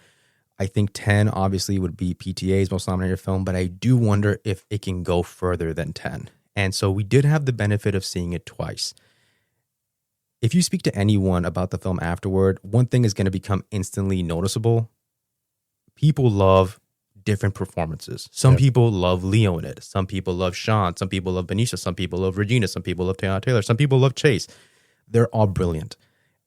I think 10 obviously would be PTA's most nominated film, but I do wonder if it can go further than 10. And so we did have the benefit of seeing it twice. If you speak to anyone about the film afterward, one thing is going to become instantly noticeable. People love different performances. Some people love Leo in it. Some people love Sean. Some people love Benicio. Some people love Regina. Some people love Teyana Taylor. Some people love Chase. They're all brilliant.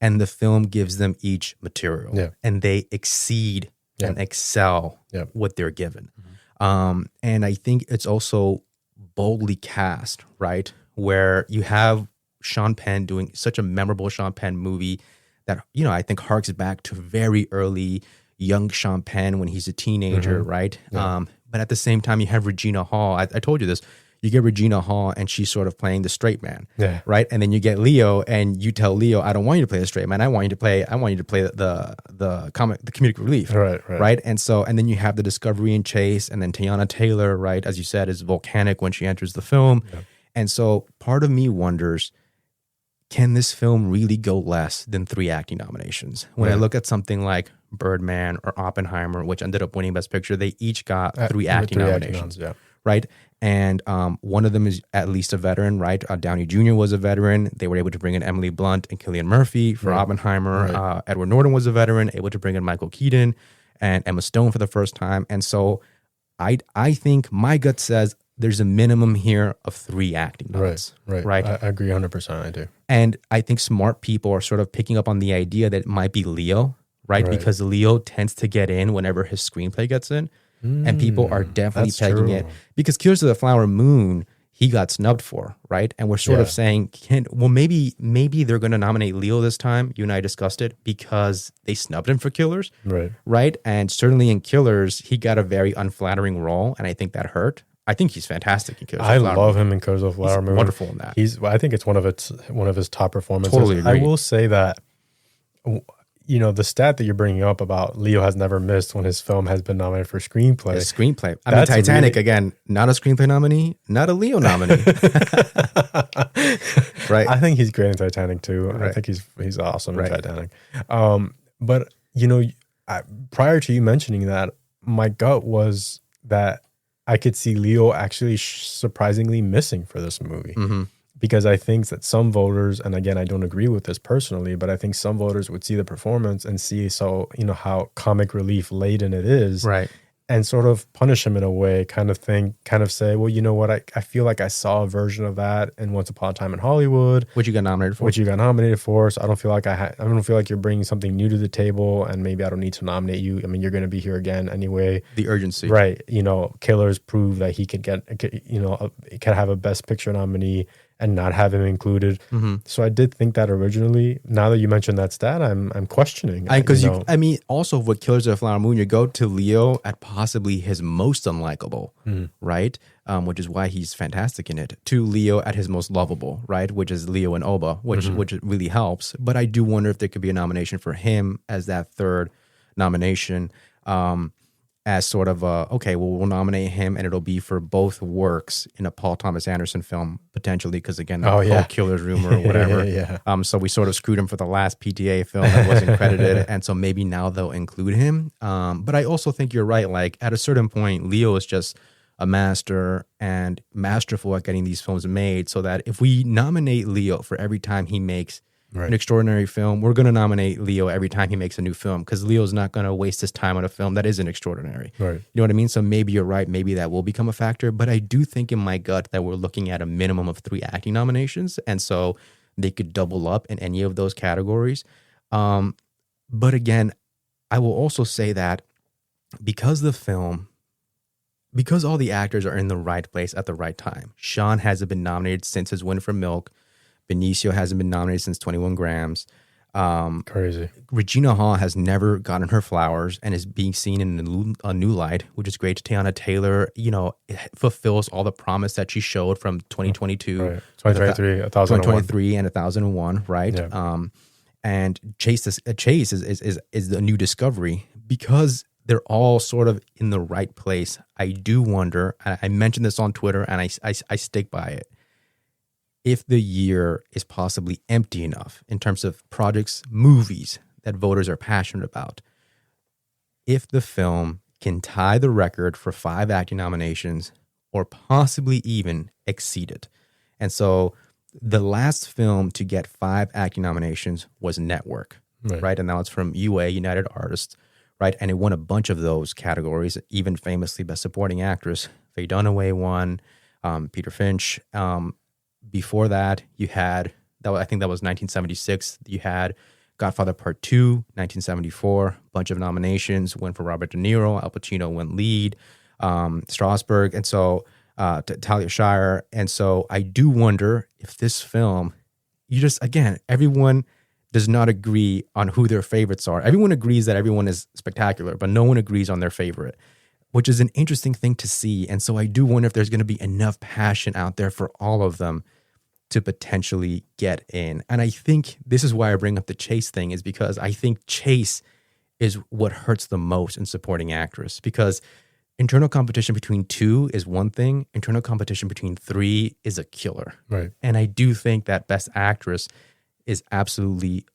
And the film gives them each material. And they exceed and excel what they're given. And I think it's also boldly cast, right? Where you have Sean Penn doing such a memorable Sean Penn movie that, I think harks back to very early young Sean Penn when he's a teenager, right? But at the same time, you have Regina Hall. I told you this. You get Regina Hall, and she's sort of playing the straight man, Yeah. right? And then you get Leo, and you tell Leo, I don't want you to play the straight man. I want you to play the comedic relief, right? And so, and then you have the discovery and chase, and then Teyana Taylor, right, as you said, is volcanic when she enters the film, and so part of me wonders, can this film really go less than 3 acting nominations? When I look at something like Birdman or Oppenheimer, which ended up winning Best Picture, they each got 3 acting nominations, right? And one of them is at least a veteran, right? Downey Jr. was a veteran. They were able to bring in Emily Blunt and Cillian Murphy for Oppenheimer. Edward Norton was a veteran, able to bring in Michael Keaton and Emma Stone for the first time. And so I think my gut says there's a minimum here of 3 acting nods. Right. I agree 100%. I do. And I think smart people are sort of picking up on the idea that it might be Leo, right? Because Leo tends to get in whenever his screenplay gets in. And people are definitely pegging it. Because Killers of the Flower Moon, he got snubbed for, right? And we're sort of saying, maybe they're going to nominate Leo this time. You and I discussed it because they snubbed him for Killers, right? And certainly in Killers, he got a very unflattering role, and I think that hurt. I think he's fantastic in Killers of the Flower Moon. I love him in Killers of the Flower Moon. Wonderful in that. I think it's one of his top performances. Totally agree. I will say that, you know, the stat that you're bringing up about Leo has never missed when his film has been nominated for screenplay. His screenplay. I mean, Titanic, again, not a screenplay nominee, not a Leo nominee. Right. I think he's great in Titanic too. I think he's awesome in Titanic. But, you know, prior to you mentioning that, my gut was that I could see Leo actually surprisingly missing for this movie. Because I think that some voters, and again, I don't agree with this personally, but I think some voters would see the performance and see, so, you know, how comic relief laden it is. Right. And sort of punish him in a way, kind of say, well, you know what, I feel like I saw a version of that in Once Upon a Time in Hollywood. Which you got nominated for. So I don't feel like I don't feel like you're bringing something new to the table, and maybe I don't need to nominate you. I mean, you're going to be here again anyway. The urgency. Right. You know, Killers proved that he could can have a Best Picture nominee and not have him included. So I did think that originally. Now that you mentioned that stat, I'm questioning. Because I mean, also with Killers of the Flower Moon, you go to Leo at possibly his most unlikable, right? Which is why he's fantastic in it. To Leo at his most lovable, right? Which is Leo and Oba, which really helps. But I do wonder if there could be a nomination for him as that third nomination. As sort of we'll nominate him, and it'll be for both works in a Paul Thomas Anderson film, potentially, because again, the whole Killers rumor or whatever. So we sort of screwed him for the last PTA film that wasn't credited, and so maybe now they'll include him. But I also think you're right. Like, at a certain point, Leo is just a master and masterful at getting these films made, so that if we nominate Leo for every time he makes an extraordinary film, we're going to nominate Leo every time he makes a new film, because Leo's not going to waste his time on a film that isn't extraordinary. You know what I mean? So maybe you're right. Maybe that will become a factor. But I do think in my gut that we're looking at a minimum of 3 acting nominations. And so they could double up in any of those categories. But again, I will also say that because all the actors are in the right place at the right time. Sean hasn't been nominated since his win for Milk. Benicio hasn't been nominated since 21 Grams. Crazy. Regina Hall has never gotten her flowers and is being seen in a new light, which is great. Teyana Taylor, you know, fulfills all the promise that she showed from 2022. 2023, 1001. 2023 and 1001, right? And Chase is the new discovery. Because they're all sort of in the right place, I do wonder, I mentioned this on Twitter and I stick by it, if the year is possibly empty enough in terms of projects, movies that voters are passionate about. If the film can tie the record for 5 acting nominations or possibly even exceed it. And so the last film to get 5 acting nominations was Network, right? And that was from UA, United Artists, right? And it won a bunch of those categories, even famously Best Supporting Actress. Faye Dunaway won, Peter Finch. Before that, you had, I think that was 1976, you had Godfather Part 2, 1974, bunch of nominations, win for Robert De Niro, Al Pacino went lead, Strasberg, and so Talia Shire. And so I do wonder if this film, everyone does not agree on who their favorites are. Everyone agrees that everyone is spectacular, but no one agrees on their favorite. which is an interesting thing to see. And so I do wonder if there's going to be enough passion out there for all of them to potentially get in. And I think this is why I bring up the Chase thing, is because I think Chase is what hurts the most in supporting actress, because internal competition between 2 is one thing. Internal competition between 3 is a killer. Right. And I do think that Best Actress is absolutely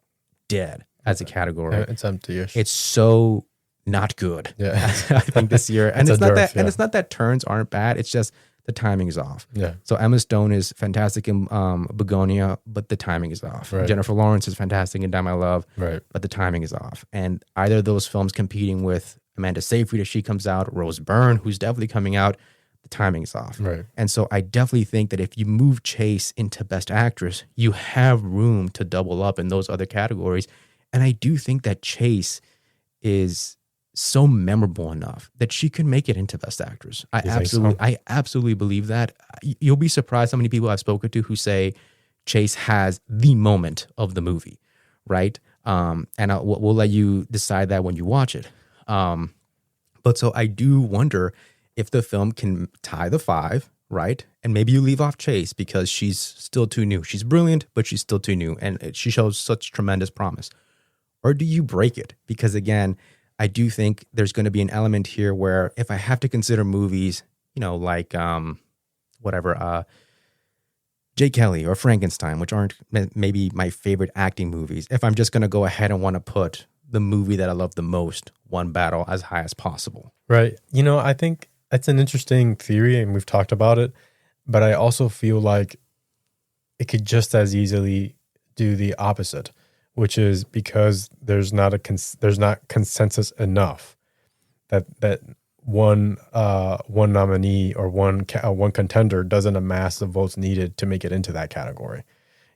dead as a category. It's empty-ish. It's so not good. Yeah. I think this year. And It's it's not a that dearth, yeah. and it's not that turns aren't bad. It's just the timing is off. Yeah. So Emma Stone is fantastic in Begonia, but the timing is off. Right. Jennifer Lawrence is fantastic in Die My Love, Right. but the timing is off. And either of those films competing with Amanda Seyfried as she comes out, Rose Byrne, who's definitely coming out, the timing is off. Right. And so I definitely think that if you move Chase into Best Actress, you have room to double up in those other categories. And I do think that Chase is so memorable enough that she could make it into Best Actress. I absolutely believe that. You'll be surprised how many people I've spoken to who say Chase has the moment of the movie, right? And we'll let you decide that when you watch it. But so I do wonder if the film can tie the 5, right? And maybe you leave off Chase because she's still too new. She's brilliant, but she's still too new, and she shows such tremendous promise. Or do you break it? Because again, I do think there's going to be an element here where if I have to consider movies, like Jay Kelly or Frankenstein, which aren't maybe my favorite acting movies, if I'm just going to go ahead and want to put the movie that I love the most, One Battle, as high as possible. Right. I think that's an interesting theory, and we've talked about it, but I also feel like it could just as easily do the opposite, which is because there's not consensus enough that one nominee or one contender doesn't amass the votes needed to make it into that category.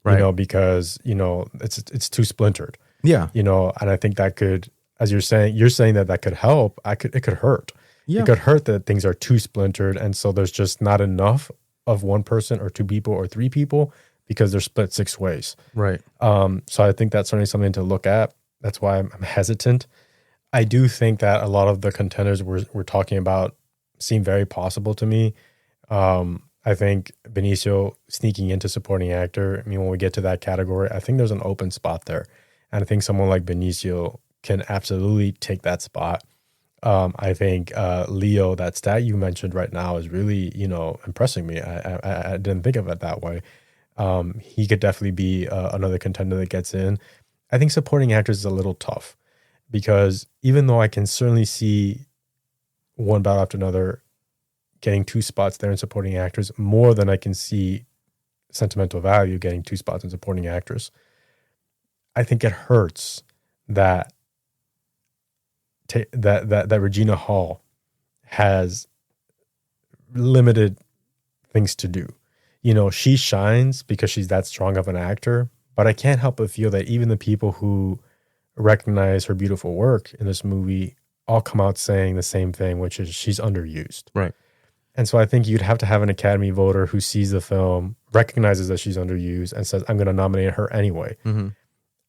Right. Because it's too splintered. Yeah. And I think that could, as you're saying that could help. It could hurt. Yeah. It could hurt that things are too splintered, and so there's just not enough of one person or 2 people or 3 people, because they're split 6 ways. Right. So I think that's certainly something to look at. That's why I'm hesitant. I do think that a lot of the contenders we're talking about seem very possible to me. I think Benicio sneaking into supporting actor, when we get to that category, I think there's an open spot there. And I think someone like Benicio can absolutely take that spot. I think Leo, that stat you mentioned right now, is really, impressing me. I didn't think of it that way. He could definitely be another contender that gets in. I think supporting actors is a little tough, because even though I can certainly see One Battle After Another getting 2 spots there in supporting actors, more than I can see Sentimental Value getting 2 spots in supporting actress, I think it hurts that Regina Hall has limited things to do. She shines because she's that strong of an actor, but I can't help but feel that even the people who recognize her beautiful work in this movie all come out saying the same thing, which is she's underused. Right. And so I think you'd have to have an Academy voter who sees the film, recognizes that she's underused, and says, I'm going to nominate her anyway. Mm-hmm.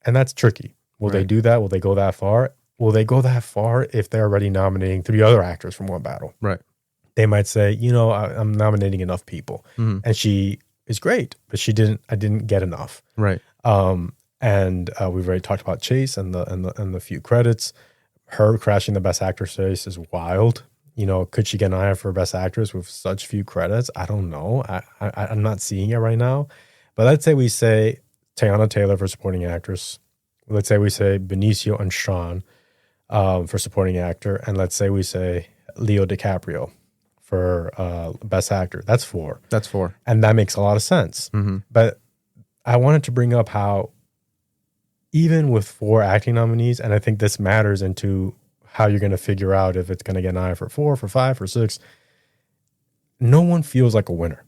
And that's tricky. Will they do that? Will they go that far? Will they go that far if they're already nominating 3 other actors from One Battle? Right. They might say, I'm nominating enough people. Mm-hmm. And she is great, but I didn't get enough. Right. And we've already talked about Chase and the few credits. Her crashing the Best Actress race is wild. Could she get an eye for Best Actress with such few credits? I don't know. I'm not seeing it right now. But let's say we say Teyana Taylor for supporting actress. Let's say we say Benicio and Sean for supporting actor. And let's say we say Leo DiCaprio for Best Actor. That's 4. That's 4. And that makes a lot of sense. Mm-hmm. But I wanted to bring up how even with 4 acting nominees, and I think this matters into how you're going to figure out if it's going to get an eye for 4, for 5, for 6, no one feels like a winner.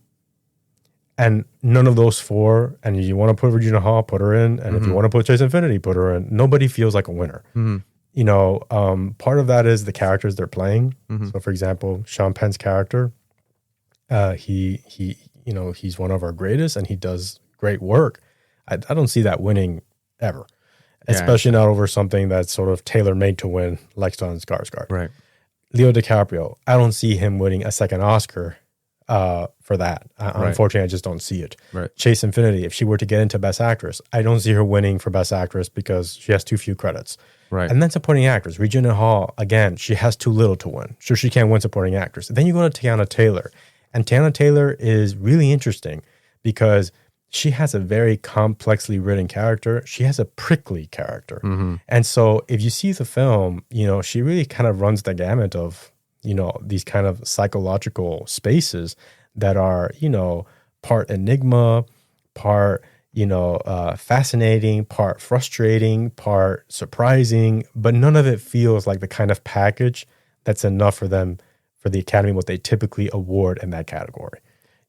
And none of those 4, and you want to put Regina Hall, put her in. And if you want to put Chase Infinity, put her in. Nobody feels like a winner. Mm-hmm. Part of that is the characters they're playing. Mm-hmm. So, for example, Sean Penn's character, he's one of our greatest, and he does great work. I don't see that winning ever, especially not over something that's sort of tailor-made to win, like Stellan Skarsgård. Right. Leo DiCaprio, I don't see him winning a second Oscar for that. Unfortunately, I just don't see it. Right. Chase Infinity, if she were to get into Best Actress, I don't see her winning for Best Actress because she has too few credits. Right. And then Supporting Actress, Regina Hall, again, she has too little to win. So she can't win Supporting Actress. Then you go to Tiana Taylor. And Tiana Taylor is really interesting because she has a very complexly written character. She has a prickly character. Mm-hmm. And so if you see the film, she really kind of runs the gamut of, these kind of psychological spaces that are, part enigma, part, fascinating, part frustrating, part surprising, but none of it feels like the kind of package that's enough for them, for the Academy, what they typically award in that category.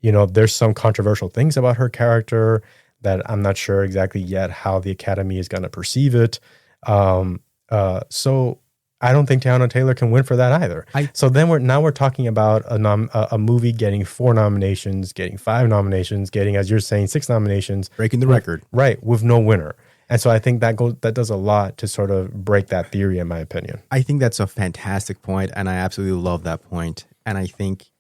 There's some controversial things about her character that I'm not sure exactly yet how the Academy is going to perceive it. So I don't think Tiana Taylor can win for that either. So then we're talking about a movie getting 4 nominations, getting 5 nominations, getting, as you're saying, 6 nominations, breaking the record, right, with no winner. And so I think that does a lot to sort of break that theory, in my opinion. I think that's a fantastic point, and I absolutely love that point. And I think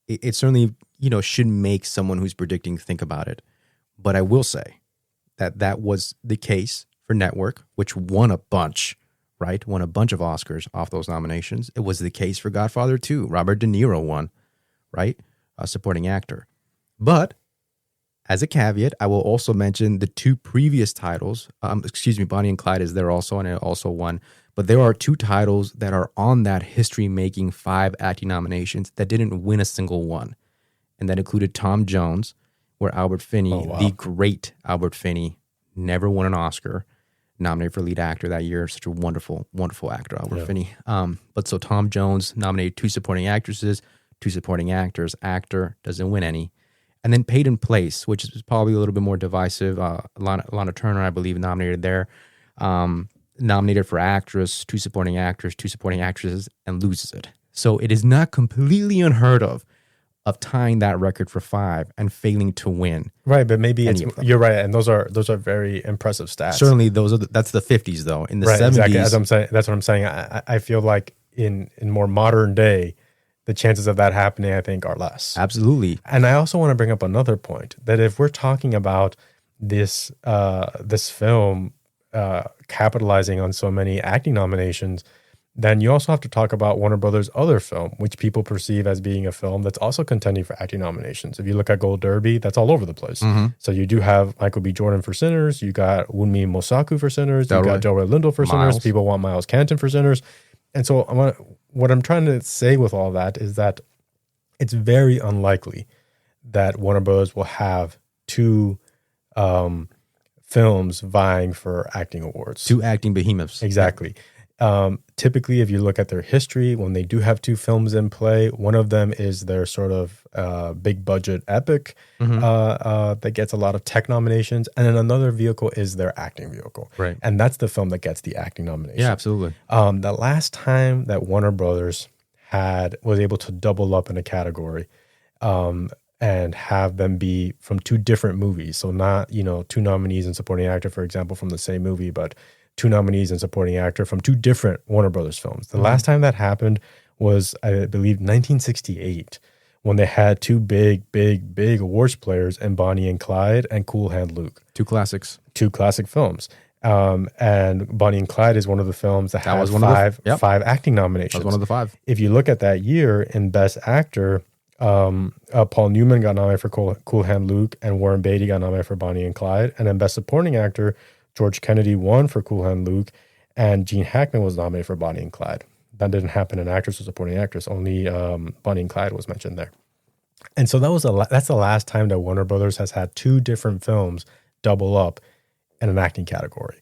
it certainly, should make someone who's predicting think about it. But I will say that was the case for Network, which won a bunch, right? Won a bunch of Oscars off those nominations. It was the case for Godfather 2. Robert De Niro won, right? Supporting actor. But as a caveat, I will also mention the 2 previous titles. Bonnie and Clyde is there also, and it also won. But there are 2 titles that are on that history-making 5 acting nominations that didn't win a single one. And that included Tom Jones, where Albert Finney, the great Albert Finney, never won an Oscar, nominated for lead actor that year. Such a wonderful, wonderful actor, Albert Finney. But so Tom Jones nominated 2 supporting actresses, 2 supporting actors. Actor doesn't win any. And then Paid in Place, which is probably a little bit more divisive. Lana Turner, I believe, nominated there. Nominated for actress, 2 supporting actors, 2 supporting actresses, and loses it. So it is not completely unheard of tying that record for 5 and failing to win. Right, but maybe you're right, and those are very impressive stats. Certainly, that's the 50s though. In the 70s, exactly. As I'm saying, that's what I'm saying. I feel like in more modern day, the chances of that happening, I think, are less. Absolutely. And I also want to bring up another point, that if we're talking about this film capitalizing on so many acting nominations, then you also have to talk about Warner Brothers' other film, which people perceive as being a film that's also contending for acting nominations. If you look at Gold Derby, that's all over the place. Mm-hmm. So you do have Michael B. Jordan for Sinners, you got Wunmi Mosaku for Sinners, you got Delroy Lindo for Sinners, people want Miles Canton for Sinners. And so what I'm trying to say with all that is that it's very unlikely that Warner Bros. Will have 2 films vying for acting awards. 2 acting behemoths. Exactly. Typically, if you look at their history, when they do have 2 films in play, one of them is their sort of big budget epic that gets a lot of tech nominations, and then another vehicle is their acting vehicle. Right. And that's the film that gets the acting nomination. Yeah, absolutely. The last time that Warner Brothers was able to double up in a category and have them be from 2 different movies, so not 2 nominees and supporting actor, for example, from the same movie, but 2 nominees and supporting actor from 2 different Warner Brothers films. The last time that happened was, I believe, 1968, when they had 2 big awards players in Bonnie and Clyde and Cool Hand Luke. 2 classics. 2 classic films. And Bonnie and Clyde is one of the films that has 5 acting nominations. That was one of the 5. If you look at that year, in Best Actor, Paul Newman got nominated for Cool Hand Luke, and Warren Beatty got nominated for Bonnie and Clyde. And then Best Supporting Actor, George Kennedy won for Cool Hand Luke, and Gene Hackman was nominated for Bonnie and Clyde. That didn't happen in actress or supporting actress. Only Bonnie and Clyde was mentioned there. And so that's the last time that Warner Brothers has had 2 different films double up in an acting category.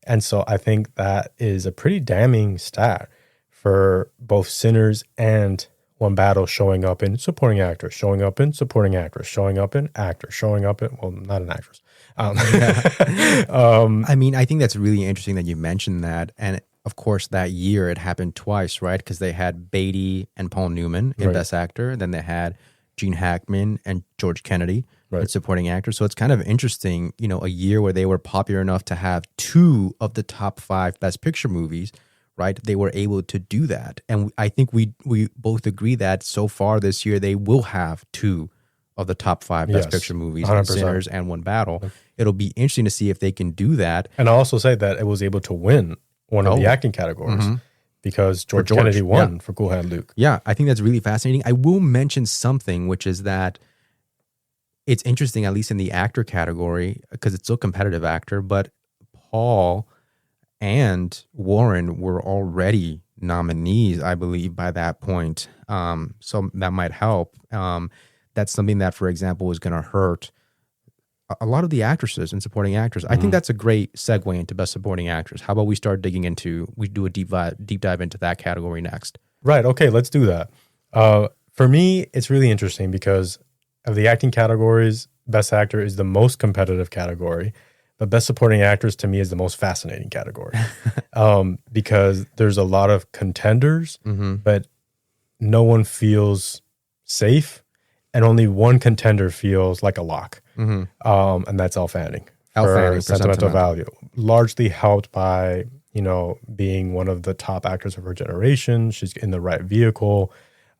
And so I think that is a pretty damning stat for both Sinners and One Battle showing up in supporting actress, showing up in supporting actress, showing up in actor, showing up in, well, not an actress. I mean, I think that's really interesting that you mentioned that. And of course, that year it happened twice, right? Because they had Beatty and Paul Newman in Best Actor. Then they had Gene Hackman and George Kennedy in supporting actors. So it's kind of interesting, a year where they were popular enough to have 2 of the top 5 Best Picture movies right? They were able to do that. And I think we both agree that so far this year, they will have 2 of the top 5 Best Picture movies, 100%. Sinners and One Battle. It'll be interesting to see if they can do that. And I'll also say that it was able to win one of the acting categories because George Kennedy won for Cool Hand Luke. Yeah, I think that's really fascinating. I will mention something, which is that it's interesting, at least in the actor category, because it's still competitive actor, but Paul and Warren were already nominees, I believe, by that point. So that might help. That's something that, for example, is going to hurt a lot of the actresses and supporting actors. I think that's a great segue into Best Supporting Actress. How about we start digging into, we do a deep dive into that category next? Right. Okay, let's do that. For me, it's really interesting because of the acting categories, Best Actor is the most competitive category. But Best Supporting Actress to me is the most fascinating category because there's a lot of contenders, but no one feels safe, and only one contender feels like a lock, and that's Elle Fanning for Sentimental Value, largely helped by being one of the top actors of her generation. She's in the right vehicle,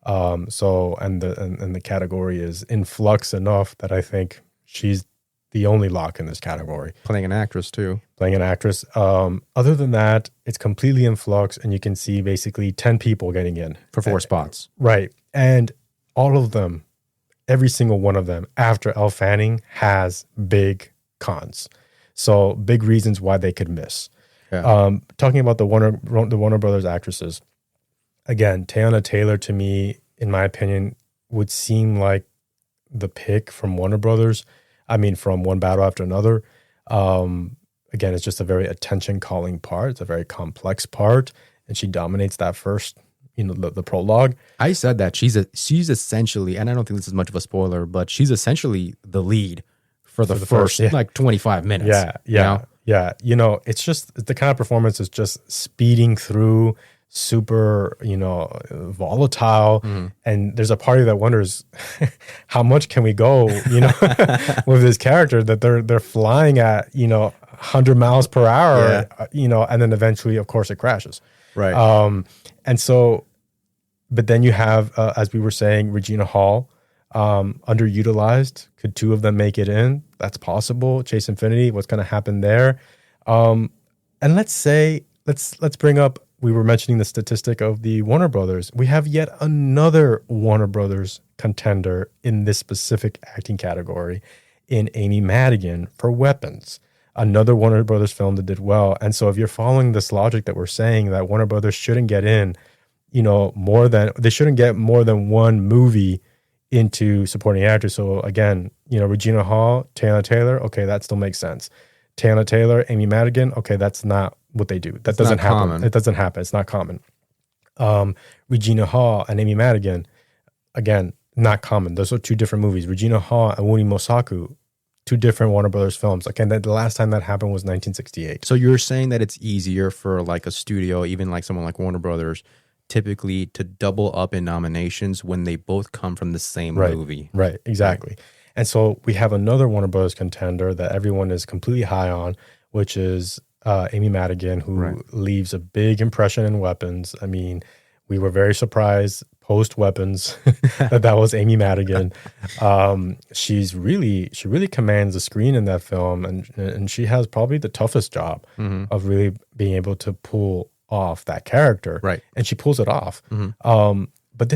and the category is in flux enough that I think she's the only lock in this category. Playing an actress too. Playing an actress. Other than that, it's completely in flux, and you can see basically 10 people getting in. For 4 spots. Right. And all of them, every single one of them, after Elle Fanning, has big cons. So big reasons why they could miss. Yeah. Talking about the Warner Brothers actresses, again, Teyana Taylor, to me, in my opinion, would seem like the pick from Warner Brothers. I mean, from One Battle After Another. Again, it's just a very attention-calling part. It's a very complex part, and she dominates that first, the prologue. I said that she's essentially, and I don't think this is much of a spoiler, but she's essentially the lead for the first 25 minutes. Yeah. It's just the kind of performance is just speeding through, super, volatile. And there's a party that wonders how much can we go, with this character that they're flying at, 100 miles per hour, and then eventually, of course, it crashes. Right. And so, but then you have, as we were saying, Regina Hall, underutilized. Could 2 of them make it in? That's possible. Chase Infinity, what's going to happen there? And let's bring up, we were mentioning the statistic of the Warner Brothers. We have yet another Warner Brothers contender in this specific acting category in Amy Madigan for Weapons, another Warner Brothers film that did well. And so if you're following this logic that we're saying that Warner Brothers shouldn't get in, they shouldn't get more than one movie into supporting actors. So again, Regina Hall, Teyana Taylor, okay, that still makes sense. Teyana Taylor, Amy Madigan, okay, that's not what they do. That doesn't happen. Common. It doesn't happen. It's not common. Regina Hall and Amy Madigan, again, not common. Those are 2 different movies. Regina Hall and Wuni Mosaku, 2 different Warner Brothers films. Again, the last time that happened was 1968. So you're saying that it's easier for like a studio, even like someone like Warner Brothers, typically to double up in nominations when they both come from the same movie. Right, exactly. Right. And so we have another Warner Brothers contender that everyone is completely high on, which is Amy Madigan, who leaves a big impression in Weapons. I mean, we were very surprised post Weapons that was Amy Madigan. She really commands the screen in that film, and she has probably the toughest job of really being able to pull off that character. Right. And she pulls it off. But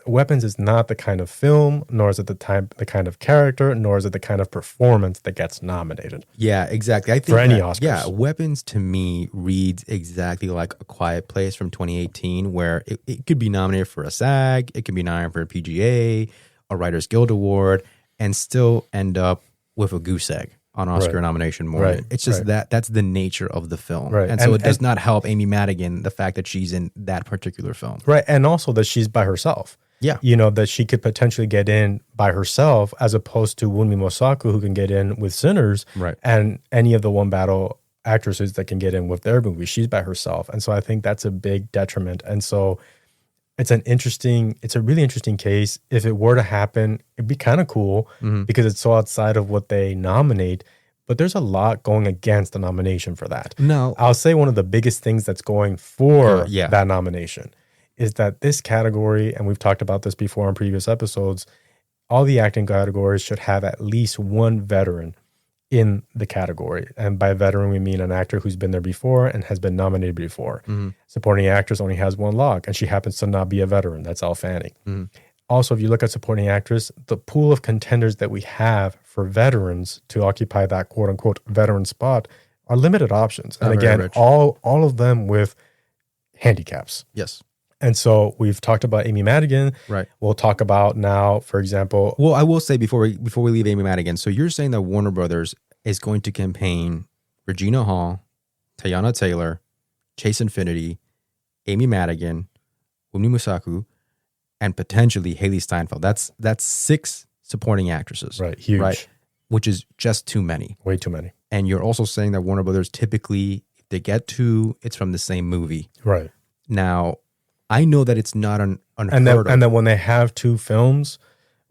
Weapons is not the kind of film, nor is it the kind of character, nor is it the kind of performance that gets nominated. Yeah, exactly. I think for any Oscars. Yeah, Weapons to me reads exactly like A Quiet Place from 2018, where it could be nominated for a SAG, it could be nominated for a PGA, a Writers Guild Award, and still end up with a goose egg on Oscar nomination morning. Right. It's just that's the nature of the film. Right. And so it does not help Amy Madigan, the fact that she's in that particular film. Right. And also that she's by herself. Yeah. That she could potentially get in by herself as opposed to Wunmi Mosaku, who can get in with Sinners. Right. And any of the One Battle actresses that can get in with their movie. She's by herself. And so I think that's a big detriment. And so it's a really interesting case. If it were to happen, it'd be kind of cool because it's so outside of what they nominate. but there's a lot going against the nomination for that. No. I'll say one of the biggest things that's going for Yeah. that nomination is that this category, and we've talked about this before in previous episodes, all the acting categories should have at least one veteran in the category. And by veteran, we mean an actor who's been there before and has been nominated before. Supporting actress only has one log, and she happens to not be a veteran. That's Elle Fanning. Also, if you look at supporting actress, the pool of contenders that we have for veterans to occupy that quote unquote veteran spot are limited options. And again, all of them with handicaps. Yes. And so we've talked about Amy Madigan. Right. We'll talk about now, for example. Well, I will say before we leave Amy Madigan, so you're saying that Warner Brothers is going to campaign Regina Hall, Teyana Taylor, Chase Infinity, Amy Madigan, Wunmi Mosaku, and potentially Haley Steinfeld. That's 6 supporting actresses. Right. Huge. Right. Which is just too many. Way too many. And you're also saying that Warner Brothers typically, if they get 2, it's from the same movie. Right. Now, I know that it's not unheard of. And then when they have 2 films,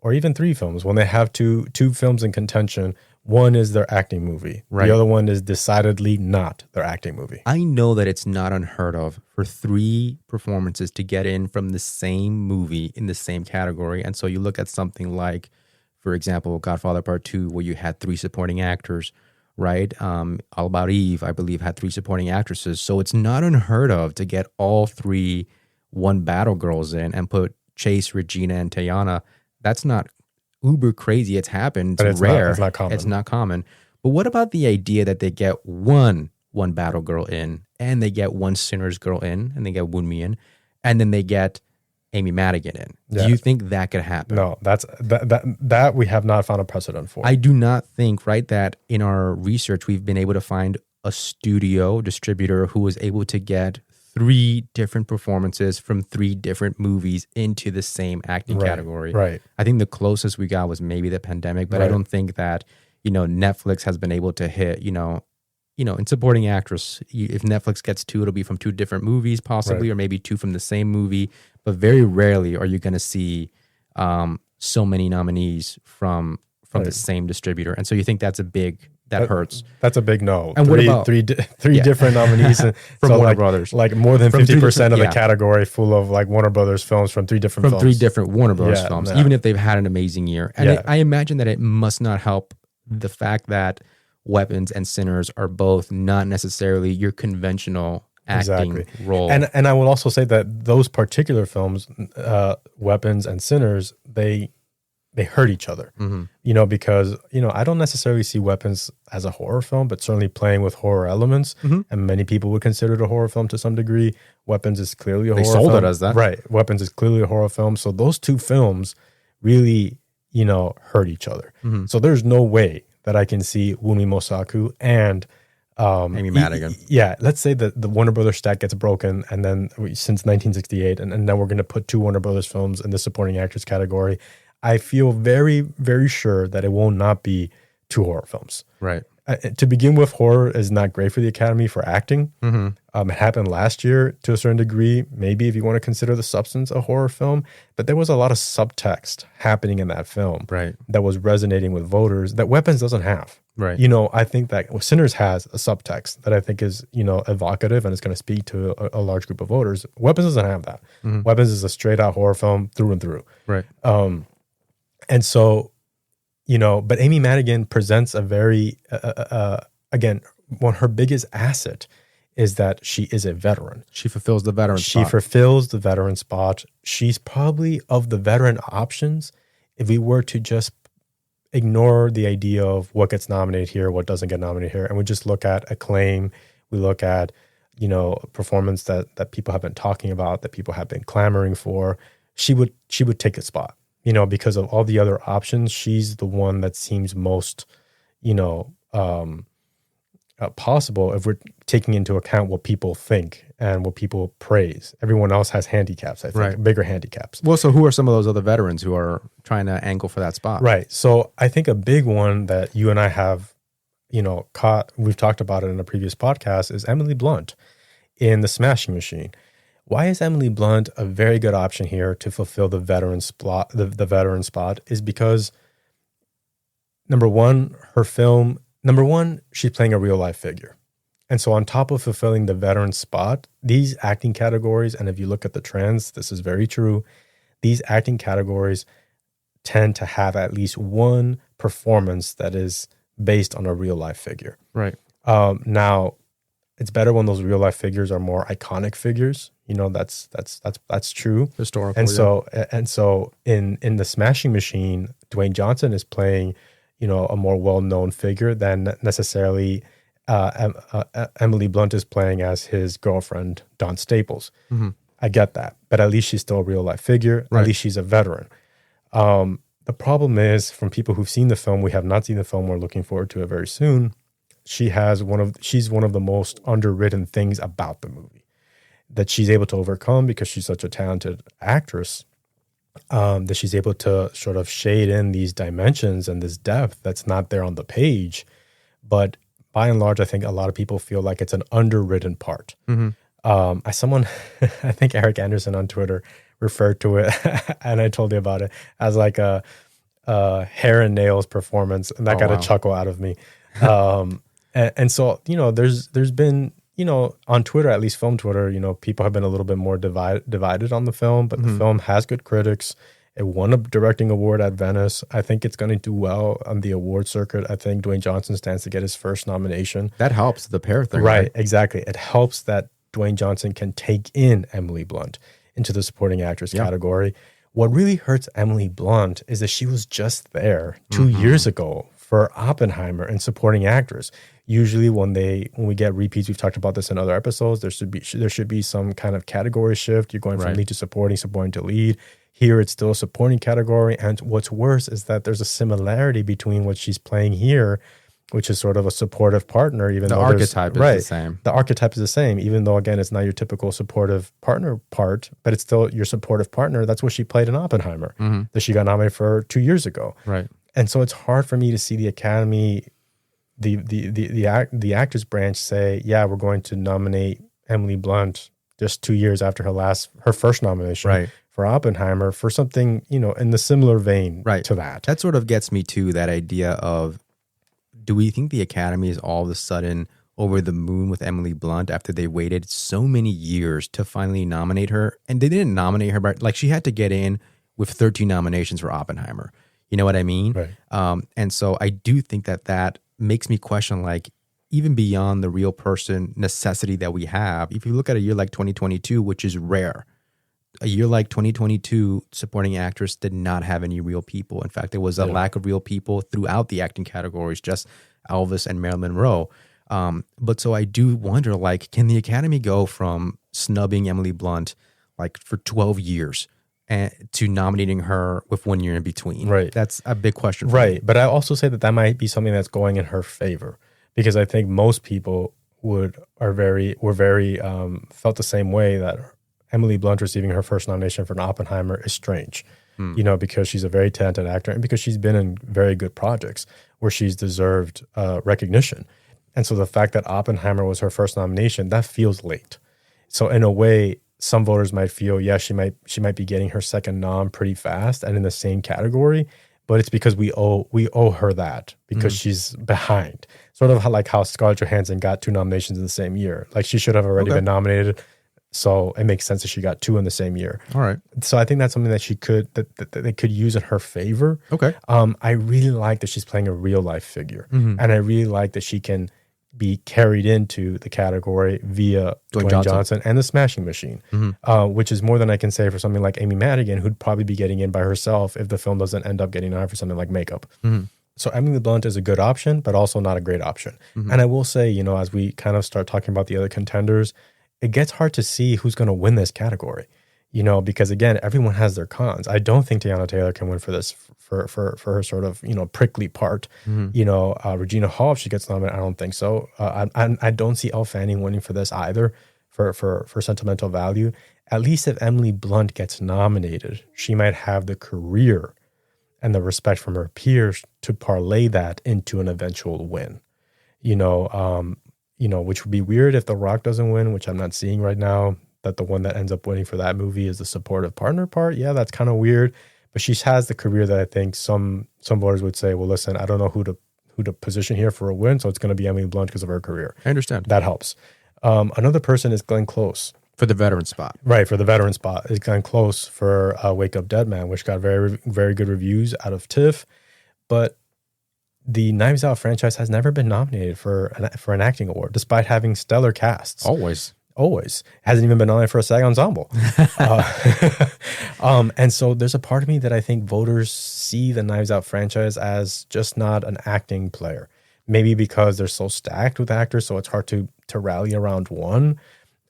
or even 3 films, when they have two films in contention, one is their acting movie. Right. The other one is decidedly not their acting movie. I know that it's not unheard of for 3 performances to get in from the same movie in the same category. And so you look at something like, for example, Godfather Part 2, where you had 3 supporting actors, right? All About Eve, I believe, had 3 supporting actresses. So it's not unheard of to get all 3 one battle girls in and put Chase, Regina, and Teyana. That's not uber crazy. It's happened. It's rare. It's not common. It's not common. But what about the idea that they get one battle girl in, and they get one Sinners girl in, and they get Wunmi in, and then they get Amy Madigan in? Yeah. Do you think that could happen? No, that we have not found a precedent for. I do not think, right, that in our research we've been able to find a studio distributor who was able to get 3 different performances from 3 different movies into the same acting category. Right. I think the closest we got was maybe The Pandemic, but I don't think that, Netflix has been able to hit, in supporting actress, if Netflix gets 2, it'll be from 2 different movies possibly, or maybe 2 from the same movie. But very rarely are you going to see so many nominees from the same distributor. And so you think that's that hurts. That's a big no. And what about three different nominees from so Warner Brothers? Like more than 50% of the category full of like Warner Brothers films from 3 different films. 3 different Warner Brothers films, even if they've had an amazing year. And I imagine that it must not help the fact that Weapons and Sinners are both not necessarily your conventional acting role. And I will also say that those particular films, Weapons and Sinners, they hurt each other, because, I don't necessarily see Weapons as a horror film, but certainly playing with horror elements. And many people would consider it a horror film to some degree. Weapons is clearly a horror film. They sold it as that. Right. Weapons is clearly a horror film. So those 2 films really, hurt each other. So there's no way that I can see Wunmi Mosaku and Amy Madigan. Let's say that the Warner Brothers stack gets broken, and then since 1968, and then we're going to put 2 Warner Brothers films in the supporting actress category. I feel very, very sure that it will not be 2 horror films. Right. To begin with, horror is not great for the Academy for acting. It happened last year to a certain degree, maybe if you want to consider The Substance a horror film. But there was a lot of subtext happening in that film that was resonating with voters that Weapons doesn't have. Right. I think that Sinners has a subtext that I think is, evocative and is going to speak to a large group of voters. Weapons doesn't have that. Weapons is a straight out horror film through and through. Right. And so, but Amy Madigan presents a very, again, her biggest asset is that she is a veteran. She fulfills the veteran spot. She fulfills the veteran spot. She's probably, of the veteran options, if we were to just ignore the idea of what gets nominated here, what doesn't get nominated here, and we just look at acclaim, we look at, performance that people have been talking about, that people have been clamoring for, she would take a spot. Because of all the other options, she's the one that seems most, possible if we're taking into account what people think and what people praise. Everyone else has handicaps, I think, bigger handicaps. Well, so who are some of those other veterans who are trying to angle for that spot? Right. So I think a big one that you and I have, caught, we've talked about it in a previous podcast, is Emily Blunt in The Smashing Machine. Why is Emily Blunt a very good option here to fulfill the veteran spot? The veteran spot is because, number one, her film number one, she's playing a real life figure. And so on top of fulfilling the veteran spot, these acting categories, and if you look at the trends, this is very true, these acting categories tend to have at least one performance that is based on a real life figure. Right. Now, it's better when those real life figures are more iconic figures. You know, that's true. Historical. And so in the Smashing Machine, Dwayne Johnson is playing, you know, a more well-known figure than necessarily Emily Blunt is playing as his girlfriend, Dawn Staples. Mm-hmm. I get that, but at least she's still a real life figure. Right. At least she's a veteran. The problem is, from people who've seen the film, we have not seen the film. We're looking forward to it very soon. She's one of the most underwritten things about the movie that she's able to overcome because she's such a talented actress. That she's able to sort of shade in these dimensions and this depth that's not there on the page. But by and large, I think a lot of people feel like it's an underwritten part. Mm-hmm. I think Eric Anderson on Twitter referred to it, and I told you about it, as like a hair and nails performance, and that got a chuckle out of me. And so, you know, there's been, you know, on Twitter, at least film Twitter, you know, people have been a little bit more divided on the film, but the film has good critics. It won a directing award at Venice. I think it's going to do well on the award circuit. I think Dwayne Johnson stands to get his first nomination. That helps the pair thing. Right, exactly. It helps that Dwayne Johnson can take in Emily Blunt into the supporting actress category. What really hurts Emily Blunt is that she was just there 2 years ago for Oppenheimer and supporting actress. Usually when we get repeats, we've talked about this in other episodes, there should be some kind of category shift. You're going from lead to supporting to lead. Here it's still a supporting category. And what's worse is that there's a similarity between what she's playing here, which is sort of a supportive partner, even though the archetype is the same. The archetype is the same, even though, again, it's not your typical supportive partner part, but it's still your supportive partner. That's what she played in Oppenheimer, that she got nominated for 2 years ago. Right. And so it's hard for me to see the Academy, the actors branch say, yeah, we're going to nominate Emily Blunt just 2 years after her first nomination for Oppenheimer for something, you know, in the similar vein to that. That sort of gets me to that idea of, do we think the Academy is all of a sudden over the moon with Emily Blunt after they waited so many years to finally nominate her? And they didn't nominate her, but like she had to get in with 13 nominations for Oppenheimer. You know what I mean? Right. And so I do think that makes me question, like, even beyond the real person necessity that we have, if you look at a year like 2022, which is rare, a year like 2022, supporting actress did not have any real people. In fact, there was a lack of real people throughout the acting categories, just Elvis and Marilyn Monroe. But so I do wonder, like, can the Academy go from snubbing Emily Blunt like for 12 years and to nominating her with 1 year in between? Right. That's a big question for me. But I also say that might be something that's going in her favor, because I think most people were very felt the same way, that Emily Blunt receiving her first nomination for an Oppenheimer is strange, you know, because she's a very talented actor and because she's been in very good projects where she's deserved recognition. And so the fact that Oppenheimer was her first nomination, that feels late. So in a way, some voters might feel, yeah, she might be getting her second nom pretty fast and in the same category, but it's because we owe her that, because she's behind. Sort of like how Scarlett Johansson got 2 nominations in the same year. Like, she should have already been nominated. So it makes sense that she got 2 in the same year. All right. So I think that's something that that they could use in her favor. Okay. I really like that she's playing a real life figure, and I really like that she can be carried into the category via Dwayne Johnson and the Smashing Machine, which is more than I can say for something like Amy Madigan, who'd probably be getting in by herself if the film doesn't end up getting on for something like makeup. So Emily Blunt is a good option, but also not a great option. And I will say, you know, as we kind of start talking about the other contenders, it gets hard to see who's going to win this category, you know, because again, everyone has their cons. I don't think Teyana Taylor can win for this, for her sort of, you know, prickly part. You know, Regina Hall, if she gets nominated, I don't think so. I don't see Elle Fanning winning for this either, for sentimental value. At least if Emily Blunt gets nominated, she might have the career and the respect from her peers to parlay that into an eventual win. You know, which would be weird if The Rock doesn't win, which I'm not seeing right now, that the one that ends up winning for that movie is the supportive partner part. Yeah, that's kind of weird. But she has the career that I think some voters would say, well, listen, I don't know who who to position here for a win. So it's going to be Emily Blunt because of her career. I understand. That helps. Another person is Glenn Close. For the veteran spot. Right, for the veteran spot. It's Glenn Close for Wake Up Dead Man, which got very, very good reviews out of TIFF. But the Knives Out franchise has never been nominated for an acting award, despite having stellar casts. Always. Hasn't even been nominated for a SAG Ensemble. And so there's a part of me that I think voters see the Knives Out franchise as just not an acting player. Maybe because they're so stacked with actors, so it's hard to rally around one.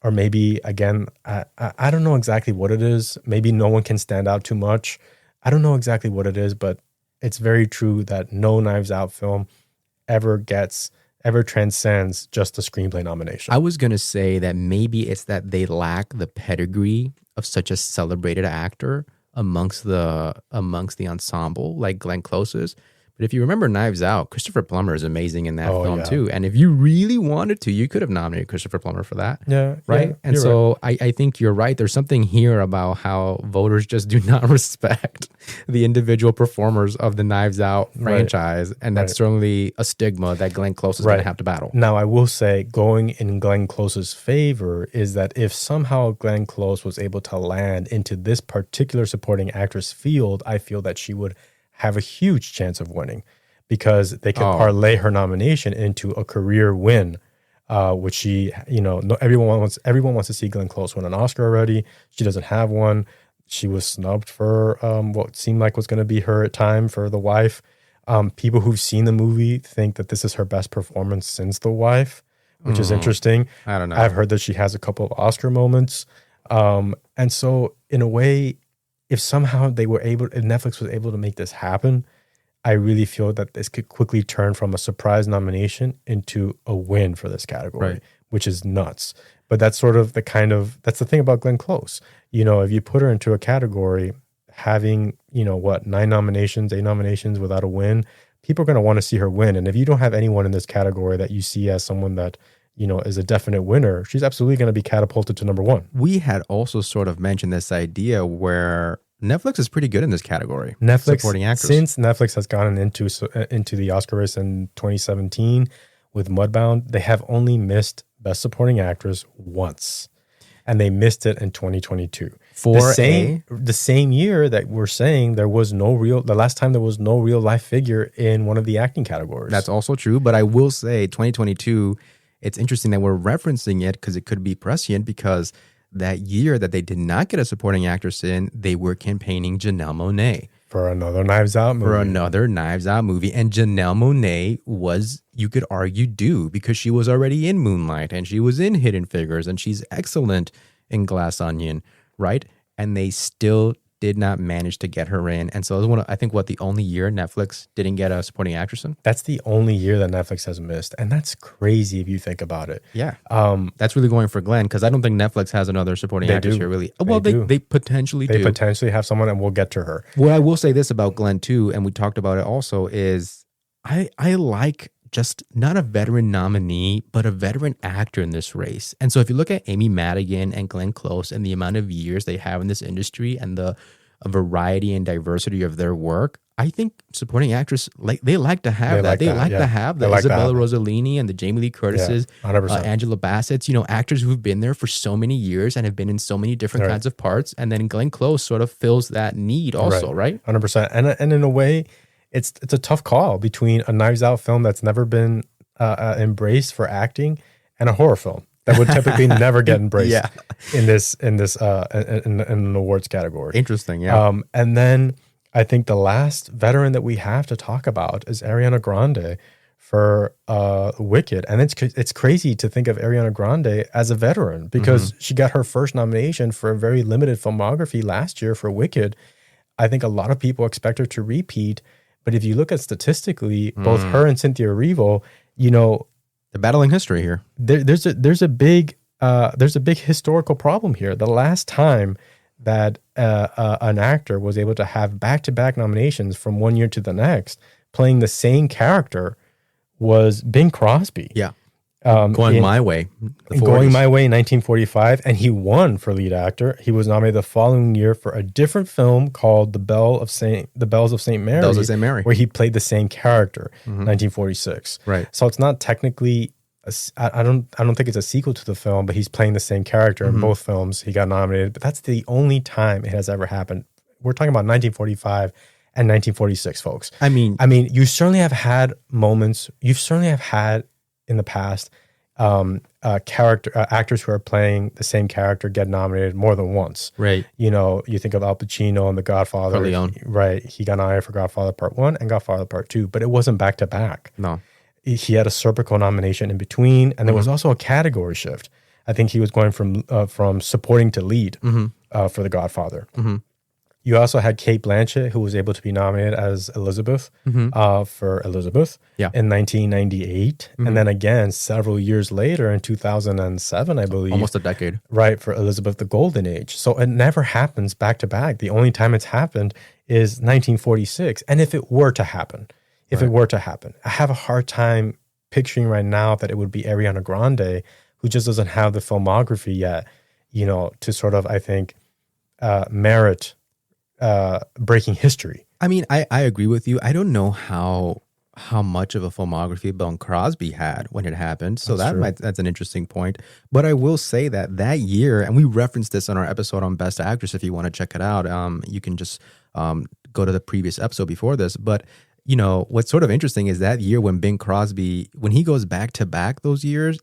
Or maybe, again, I don't know exactly what it is. Maybe no one can stand out too much. I don't know exactly what it is, but it's very true that no Knives Out film ever transcends just the screenplay nomination. I was going to say that maybe it's that they lack the pedigree of such a celebrated actor amongst the ensemble like Glenn Close is. But if you remember Knives Out, Christopher Plummer is amazing in that film too. And if you really wanted to, you could have nominated Christopher Plummer for that. Yeah. Right. Yeah, and so right. I think you're right. There's something here about how voters just do not respect the individual performers of the Knives Out franchise. And that's certainly a stigma that Glenn Close is going to have to battle. Now, I will say, going in Glenn Close's favor is that if somehow Glenn Close was able to land into this particular supporting actress field, I feel that she would have a huge chance of winning because they can parlay her nomination into a career win, which she, everyone wants to see Glenn Close win an Oscar already. She doesn't have one. She was snubbed for what seemed like was going to be her time for The Wife. People who've seen the movie think that this is her best performance since The Wife, which is interesting. I don't know. I've heard that she has a couple of Oscar moments. And so in a way, if somehow if Netflix was able to make this happen, I really feel that this could quickly turn from a surprise nomination into a win for this category, which is nuts. But that's sort of that's the thing about Glenn Close. If you put her into a category having, 8 nominations without a win, people are going to want to see her win. And if you don't have anyone in this category that you see as someone that, is a definite winner, she's absolutely going to be catapulted to number one. We had also sort of mentioned this idea where Netflix is pretty good in this category. Netflix, supporting actors. Since Netflix has gotten into the Oscar race in 2017 with Mudbound, they have only missed Best Supporting Actress once. And they missed it in 2022. The same year that we're saying the last time there was no real life figure in one of the acting categories. That's also true. But I will say 2022, it's interesting that we're referencing it because it could be prescient because that year that they did not get a supporting actress in, they were campaigning Janelle Monáe. For another Knives Out movie. And Janelle Monáe was, you could argue, due because she was already in Moonlight and she was in Hidden Figures and she's excellent in Glass Onion, right? And they still did not manage to get her in. And so it was the only year Netflix didn't get a supporting actress in. That's the only year that Netflix has missed. And that's crazy if you think about it. Yeah. That's really going for Glenn because I don't think Netflix has another supporting actress here really. Well, they potentially do. They potentially have someone and we'll get to her. Well, I will say this about Glenn too, and we talked about it also, is I like just not a veteran nominee, but a veteran actor in this race. And so if you look at Amy Madigan and Glenn Close and the amount of years they have in this industry and the variety and diversity of their work, I think supporting actress, they like to have that. They like to have the Isabella Rossellini and the Jamie Lee Curtises, Angela Bassett's, actors who've been there for so many years and have been in so many different kinds of parts. And then Glenn Close sort of fills that need also, right? 100%. And in a way, it's a tough call between a Knives Out film that's never been embraced for acting and a horror film that would typically never get embraced in an awards category. Interesting, yeah. And then I think the last veteran that we have to talk about is Ariana Grande for Wicked. And it's crazy to think of Ariana Grande as a veteran because she got her first nomination for a very limited filmography last year for Wicked. I think a lot of people expect her to repeat. But if you look at statistically, both her and Cynthia Erivo, they're battling history here. There's a big historical problem here. The last time that an actor was able to have back-to-back nominations from one year to the next, playing the same character, was Bing Crosby. Yeah. Going My Way. The Going 40s. My Way in 1945, and he won for lead actor. He was nominated the following year for a different film called The Bells of St. Mary, Bells of St. Mary. where he played the same character, 1946. Right. So it's not technically, I don't think it's a sequel to the film, but he's playing the same character in both films. He got nominated, but that's the only time it has ever happened. We're talking about 1945 and 1946, folks. I mean, you certainly have had moments. You certainly have had in the past actors who are playing the same character get nominated more than once. right. You know, you think of Al Pacino and The Godfather. Corleone. Right. He got nominated for Godfather Part 1 and Godfather Part 2, but it wasn't back to back. No. He had a Serpico nomination in between, and there was also a category shift. I think he was going from supporting to lead for The Godfather. You also had Cate Blanchett, who was able to be nominated as Elizabeth for Elizabeth in 1998. And then again, several years later in 2007, I believe. Almost a decade. Right, for Elizabeth the Golden Age. So it never happens back to back. The only time it's happened is 1946. And if it were to happen, I have a hard time picturing right now that it would be Ariana Grande, who just doesn't have the filmography yet, you know, to sort of, I think, merit breaking history. I mean, I agree with you. I don't know how much of a filmography Bing Crosby had when it happened. So that's an interesting point. But I will say that year, and we referenced this on our episode on Best Actress. If you want to check it out, you can just go to the previous episode before this. But you know, what's sort of interesting is that year when Bing Crosby, when he goes back to back those years,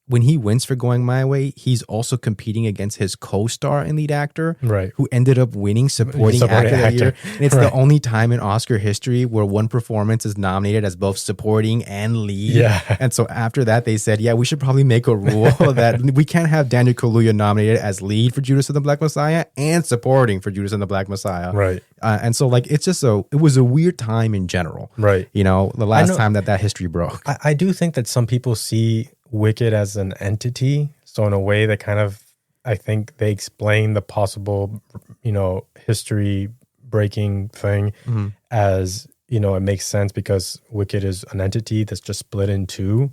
when he wins for Going My Way, he's also competing against his co-star and lead actor, right, who ended up winning supporting actor that year. And it's the only time in Oscar history where one performance is nominated as both supporting and lead. Yeah. And so after that, they said, yeah, we should probably make a rule that we can't have Daniel Kaluuya nominated as lead for Judas and the Black Messiah and supporting for Judas and the Black Messiah. Right. And so like, it was a weird time in general. Right. You know, the last time that history broke. I do think that some people see Wicked as an entity. So in a way that kind of, I think they explain the possible, you know, history breaking thing as, you know, it makes sense because Wicked is an entity that's just split in two.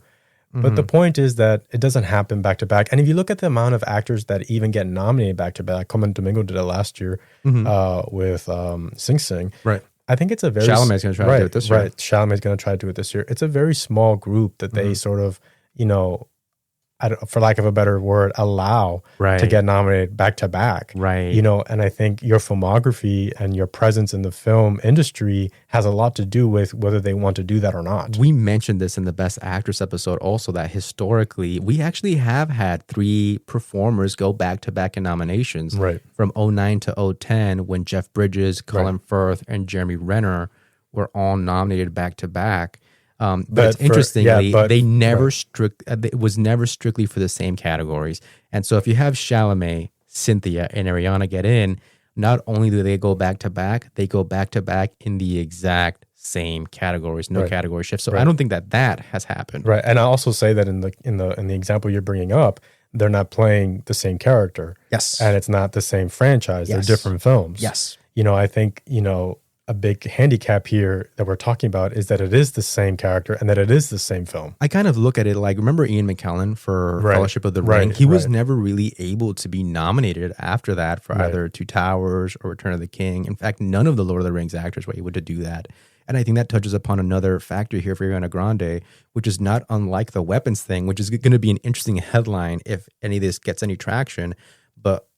But the point is that it doesn't happen back to back. And if you look at the amount of actors that even get nominated back to back, Coleman Domingo did it last year with Sing Sing. Right. I think it's a very... Chalamet's going to try to do it this year. Right. Chalamet's going to try to do it this year. It's a very small group that they sort of, you know, for lack of a better word, allow to get nominated back to back. Right. You know, and I think your filmography and your presence in the film industry has a lot to do with whether they want to do that or not. We mentioned this in the Best Actress episode also, that historically, we actually have had 3 performers go back to back in nominations. Right. From 2009 to 2010, when Jeff Bridges, Colin Firth, and Jeremy Renner were all nominated back to back. But interestingly, they never it was never strictly for the same categories. And so if you have Chalamet, Cynthia, and Ariana get in, not only do they go back to back, they go back to back in the exact same categories, no category shift. So I don't think that has happened. Right. And I also say that in the example you're bringing up, they're not playing the same character. Yes. And it's not the same franchise. Yes. They're different films. Yes. You know, I think, you know, a big handicap here that we're talking about is that it is the same character and that it is the same film. I kind of look at it like, remember Ian McKellen for Fellowship of the Ring? He was never really able to be nominated after that for either Two Towers or Return of the King. In fact, none of the Lord of the Rings actors were able to do that. And I think that touches upon another factor here for Ariana Grande, which is not unlike the weapons thing, which is going to be an interesting headline if any of this gets any traction. But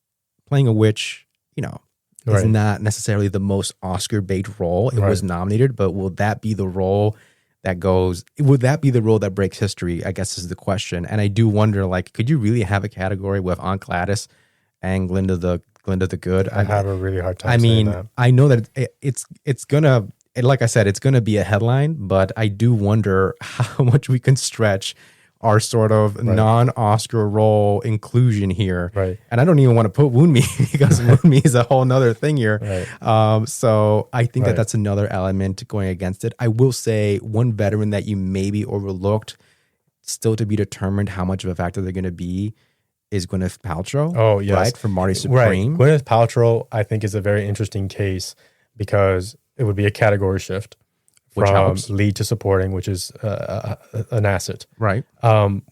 playing a witch, you know, is not necessarily the most Oscar bait role. It was nominated, but will that be the role that goes? Would that be the role that breaks history? I guess is the question. And I do wonder, like, could you really have a category with Aunt Gladys and Glinda the Good? I have a really hard time saying that. I know that it's gonna, like I said, it's gonna be a headline, but I do wonder how much we can stretch our sort of non-Oscar role inclusion here. Right. And I don't even want to put Wound Me because Wound Me is a whole nother thing here. Right. So I think that's another element going against it. I will say one veteran that you maybe overlooked, still to be determined how much of a factor they're going to be, is Gwyneth Paltrow. Oh, yes. Right, from Marty Supreme. Gwyneth Paltrow, I think, is a very interesting case because it would be a category shift which from helps. lead to supporting, which is an asset. Right.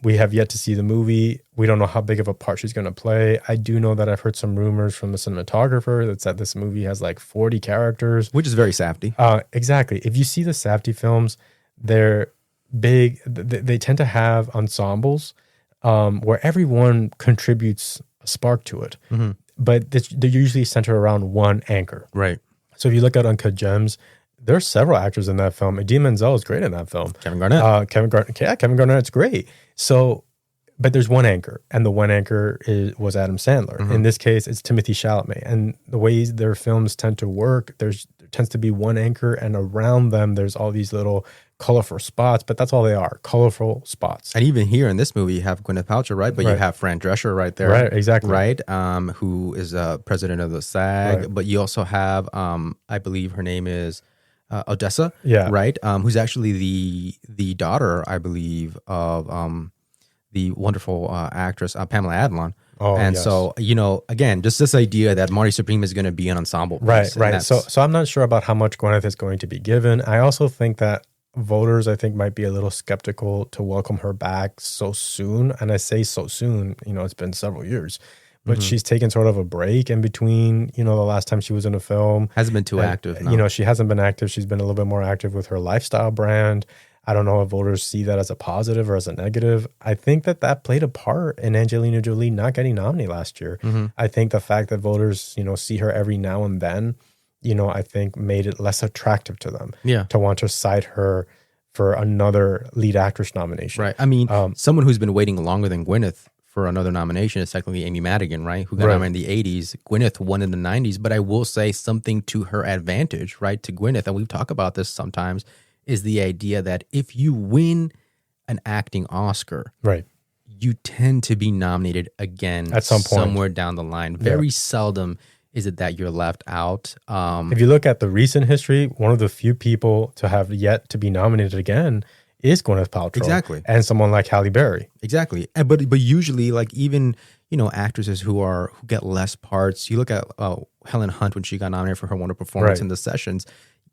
We have yet to see the movie. We don't know how big of a part she's going to play. I do know that I've heard some rumors from the cinematographer that said this movie has like 40 characters. Which is very Safdie. Exactly. If you see the Safdie films, they're big. They tend to have ensembles where everyone contributes a spark to it. But they're usually centered around one anchor. Right. So if you look at Uncut Gems, there's several actors in that film. Idina Menzel is great in that film. Kevin Garnett. Kevin Garnett's great. So, but there's one anchor, and the one anchor was Adam Sandler. In this case, it's Timothy Chalamet. And the ways their films tend to work, there tends to be one anchor, and around them, there's all these little colorful spots, but that's all they are, colorful spots. And even here in this movie, you have Gwyneth Paltrow, right? But you have Fran Drescher right there. Right, exactly. Right, who is president of the SAG. Right. But you also have, I believe her name is Odessa, right? Who's actually the daughter, I believe, of the wonderful actress Pamela Adlon. Oh, and so, again, just this idea that Marty Supreme is going to be an ensemble piece. Right. So I'm not sure about how much Gwyneth is going to be given. I also think that voters, I think, might be a little skeptical to welcome her back so soon. And I say so soon, it's been several years. But she's taken sort of a break in between, the last time she was in a film. Hasn't been too active. No. She hasn't been active. She's been a little bit more active with her lifestyle brand. I don't know if voters see that as a positive or as a negative. I think that played a part in Angelina Jolie not getting nominated last year. I think the fact that voters, see her every now and then, I think made it less attractive to them to want to cite her for another lead actress nomination. Right. I mean, someone who's been waiting longer than Gwyneth for another nomination is technically Amy Madigan, right? Who got nominated in the 80s. Gwyneth won in the 90s, but I will say something to her advantage, right? To Gwyneth, and we've talked about this sometimes, is the idea that if you win an acting Oscar, you tend to be nominated again at some point somewhere down the line. Very seldom is it that you're left out. If you look at the recent history, one of the few people to have yet to be nominated again is Gwyneth Paltrow. Exactly. And someone like Halle Berry. Exactly. But usually, like, even, actresses who get less parts, you look at Helen Hunt when she got nominated for her wonderful performance in The Sessions.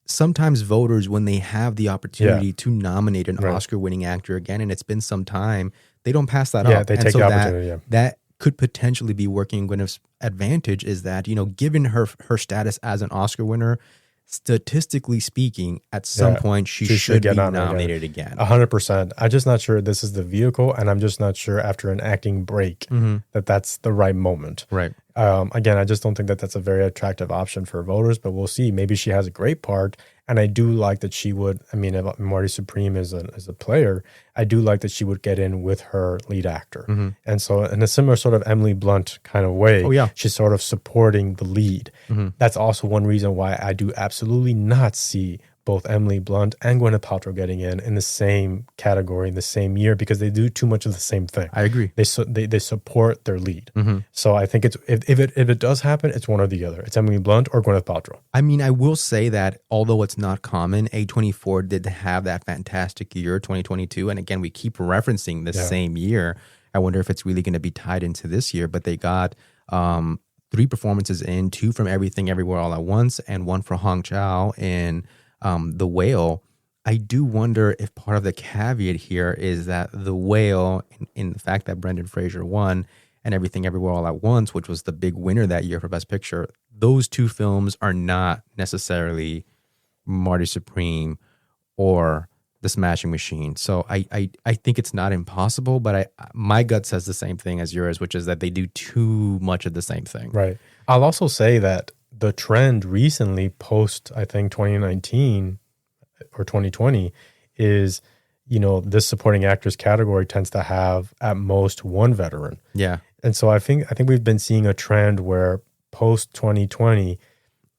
Sometimes voters, when they have the opportunity to nominate an Oscar-winning actor again, and it's been some time, they don't pass that up. Yeah, they take the opportunity. That could potentially be working in Gwyneth's advantage, is that, given her status as an Oscar winner, statistically speaking, at some point, she should be nominated again. 100%. I'm just not sure this is the vehicle, and I'm just not sure after an acting break that that's the right moment. Right. Again, I just don't think that that's a very attractive option for voters, but we'll see. Maybe she has a great part, and I do like that she would, if Marty Supreme is a player, I do like that she would get in with her lead actor. And so in a similar sort of Emily Blunt kind of way, she's sort of supporting the lead. That's also one reason why I do absolutely not see both Emily Blunt and Gwyneth Paltrow getting in the same category in the same year, because they do too much of the same thing. I agree. They support their lead. So I think it's if it does happen, it's one or the other. It's Emily Blunt or Gwyneth Paltrow. I mean, I will say that although it's not common, A24 did have that fantastic year, 2022. And again, we keep referencing the same year. I wonder if it's really going to be tied into this year, but they got 3 performances in, 2 from Everything Everywhere All at Once, and 1 for Hong Chow in The Whale. I do wonder if part of the caveat here is that The Whale, in the fact that Brendan Fraser won, and Everything Everywhere All at Once, which was the big winner that year for Best Picture, those 2 films are not necessarily Marty Supreme or The Smashing Machine. So I think it's not impossible, but my gut says the same thing as yours, which is that they do too much of the same thing. Right. I'll also say that the trend recently post, I think, 2019 or 2020 is, this supporting actress category tends to have at most 1 veteran. Yeah. And so I think we've been seeing a trend where post 2020,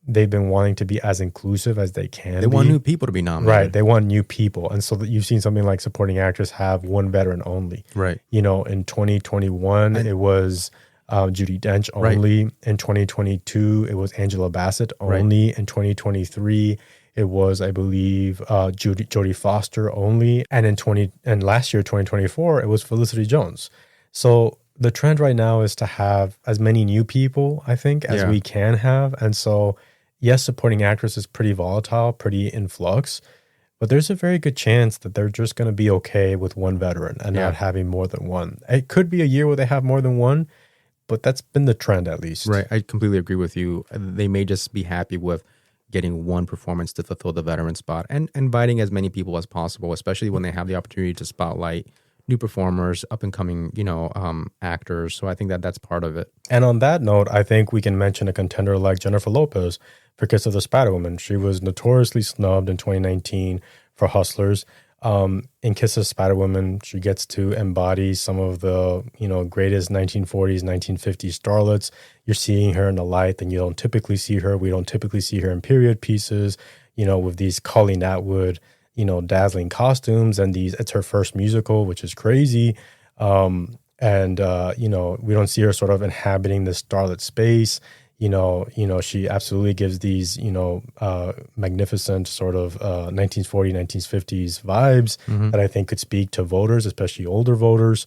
they've been wanting to be as inclusive as they can. They want new people to be nominated. Right. They want new people. And so you've seen something like supporting actress have 1 veteran only. Right. In 2021, it was Judi Dench only. Right. In 2022, it was Angela Bassett only. Right. In 2023, it was, I believe, Jodie Foster only. And last year, 2024, it was Felicity Jones. So the trend right now is to have as many new people, I think, as we can have. And so, yes, supporting actress is pretty volatile, pretty in flux. but there's a very good chance that they're just going to be okay with one veteran and not having more than one. It could be a year where they have more than one, but that's been the trend at least. Right. I completely agree with you. They may just be happy with getting one performance to fulfill the veteran spot and inviting as many people as possible, especially when they have the opportunity to spotlight new performers, up and coming, actors. So I think that that's part of it. And on that note, I think we can mention a contender like Jennifer Lopez for Kiss of the Spider-Woman. She was notoriously snubbed in 2019 for Hustlers. In Kiss of the Spider-Woman, she gets to embody some of the, greatest 1940s, 1950s starlets. You're seeing her in a light that you don't typically see her. We don't typically see her in period pieces, with these Colleen Atwood, dazzling costumes, and it's her first musical, which is crazy. We don't see her sort of inhabiting this starlit space. She absolutely gives these, magnificent sort of 1940s, 1950s vibes that I think could speak to voters, especially older voters.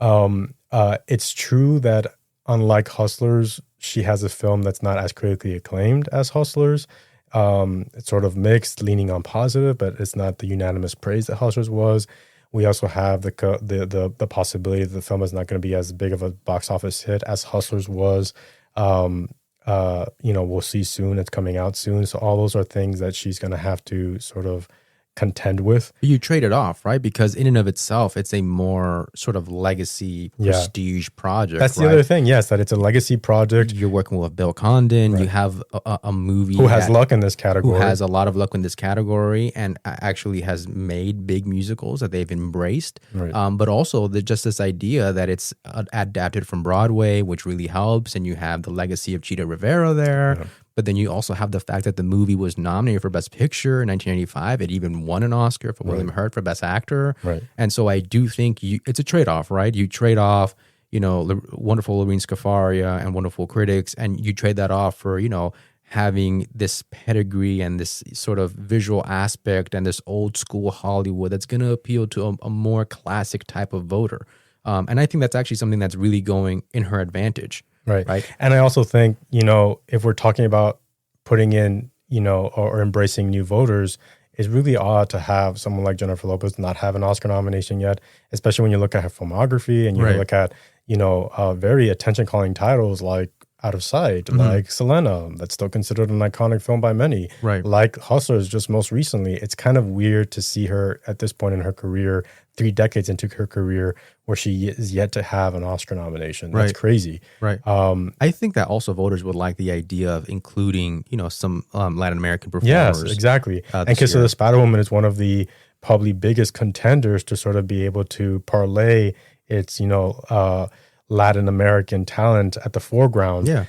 It's true that unlike Hustlers, she has a film that's not as critically acclaimed as Hustlers. It's sort of mixed, leaning on positive, but it's not the unanimous praise that Hustlers was. We also have the possibility that the film is not going to be as big of a box office hit as Hustlers was. We'll see soon. It's coming out soon. So all those are things that she's going to have to sort of contend with. You trade it off, right? Because in and of itself, it's a more sort of legacy prestige project. That's the other thing, yes, that it's a legacy project. You're working with Bill Condon. Right. You have a movie who has luck in this category. Who has a lot of luck in this category and actually has made big musicals that they've embraced. Right. But also just this idea that it's adapted from Broadway, which really helps. And you have the legacy of Chita Rivera there. Yeah. But then you also have the fact that the movie was nominated for Best Picture in 1985. It even won an Oscar for William Hurt for Best Actor. Right. And so I do think it's a trade-off, right? You trade off, wonderful Lorene Scafaria and wonderful critics, and you trade that off for, having this pedigree and this sort of visual aspect and this old school Hollywood that's going to appeal to a more classic type of voter. And I think that's actually something that's really going in her advantage. Right. And I also think, if we're talking about putting in, or embracing new voters, it's really odd to have someone like Jennifer Lopez not have an Oscar nomination yet, especially when you look at her filmography and you look at, very attention-calling titles like Out of Sight, like Selena, that's still considered an iconic film by many. Right. Like Hustlers just most recently. It's kind of weird to see her at this point in her career, 3 decades into her career, where she is yet to have an Oscar nomination. That's crazy. Right. I think that also voters would like the idea of including, some Latin American performers. Yes, exactly. And Kiss of the Spider-Woman is one of the probably biggest contenders to sort of be able to parlay its, Latin American talent at the foreground. Yeah.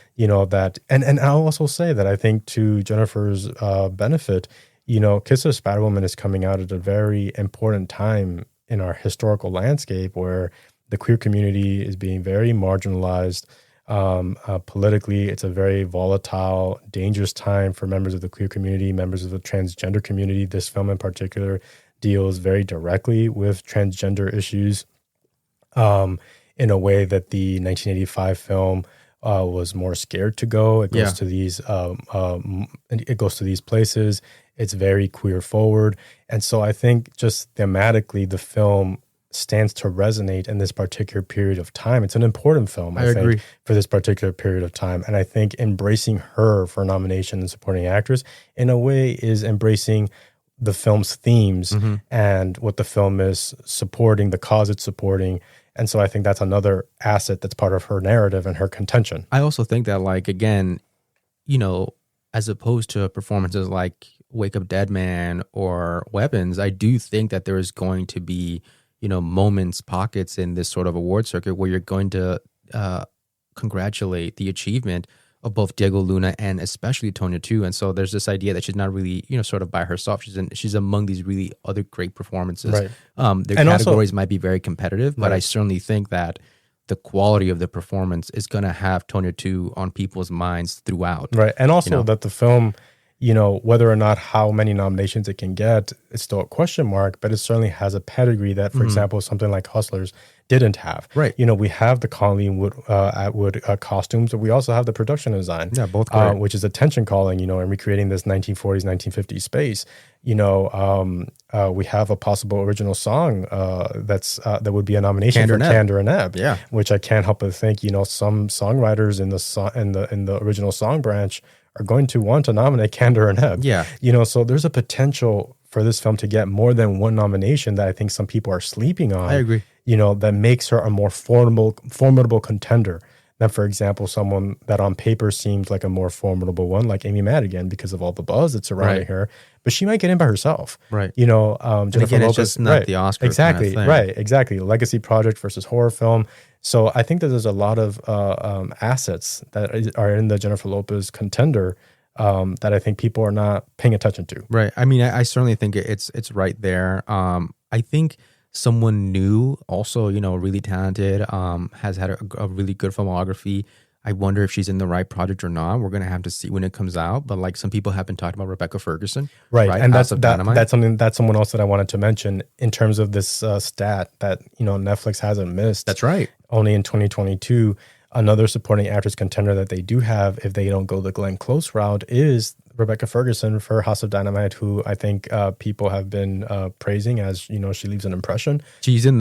And I'll also say that I think to Jennifer's benefit, Kiss of the Spider-Woman is coming out at a very important time in our historical landscape where the queer community is being very marginalized. Politically, it's a very volatile, dangerous time for members of the queer community, members of the transgender community. This film in particular deals very directly with transgender issues in a way that the 1985 film was more scared to go. It goes to these places. It's very queer forward. And so I think just thematically, the film stands to resonate in this particular period of time. It's an important film, I think, for this particular period of time. And I think embracing her for nomination and supporting actress in a way is embracing the film's themes and what the film is supporting, the cause it's supporting. And so I think that's another asset that's part of her narrative and her contention. I also think that, again, as opposed to performances like Wake Up Dead Man or Weapons, I do think that there is going to be, moments, pockets in this sort of award circuit where you're going to congratulate the achievement of both Diego Luna and especially Tonya too. And so there's this idea that she's not really, sort of by herself. She's among these really other great performances. Right. Their categories might be very competitive, but I certainly think that the quality of the performance is going to have Tonya 2 on people's minds throughout. Right. And also that the film, whether or not how many nominations it can get, it's still a question mark, but it certainly has a pedigree that, for example, something like Hustlers didn't have. Right. We have the Colleen Atwood costumes, but we also have the production design. Yeah, both great. Which is attention calling, and recreating this 1940s, 1950s space. We have a possible original song that would be a nomination Candor for and Ebb. Candor and Ebb. Yeah. Which I can't help but think, some songwriters in the original song branch are going to want to nominate Candor and Ebb. Yeah. So there's a potential for this film to get more than one nomination that I think some people are sleeping on. I agree. That makes her a more formidable contender than, for example, someone that on paper seems like a more formidable one, like Amy Madigan, because of all the buzz that's surrounding her. But she might get in by herself. Right. Jennifer again, Lopez, it's just not the Oscar exactly, kind of thing. right, exactly. Legacy project versus horror film. So I think that there's a lot of assets that are in the Jennifer Lopez contender that I think people are not paying attention to. Right. I mean, I certainly think it's right there. I think someone new, also, really talented, has had a really good filmography. I wonder if she's in the right project or not. We're going to have to see when it comes out. But like some people have been talking about Rebecca Ferguson. Right. And that's someone else that I wanted to mention in terms of this stat that, Netflix hasn't missed. That's right. Only in 2022, another supporting actress contender that they do have, if they don't go the Glenn Close route, is Rebecca Ferguson for House of Dynamite, who I think people have been praising as, she leaves an impression. She's in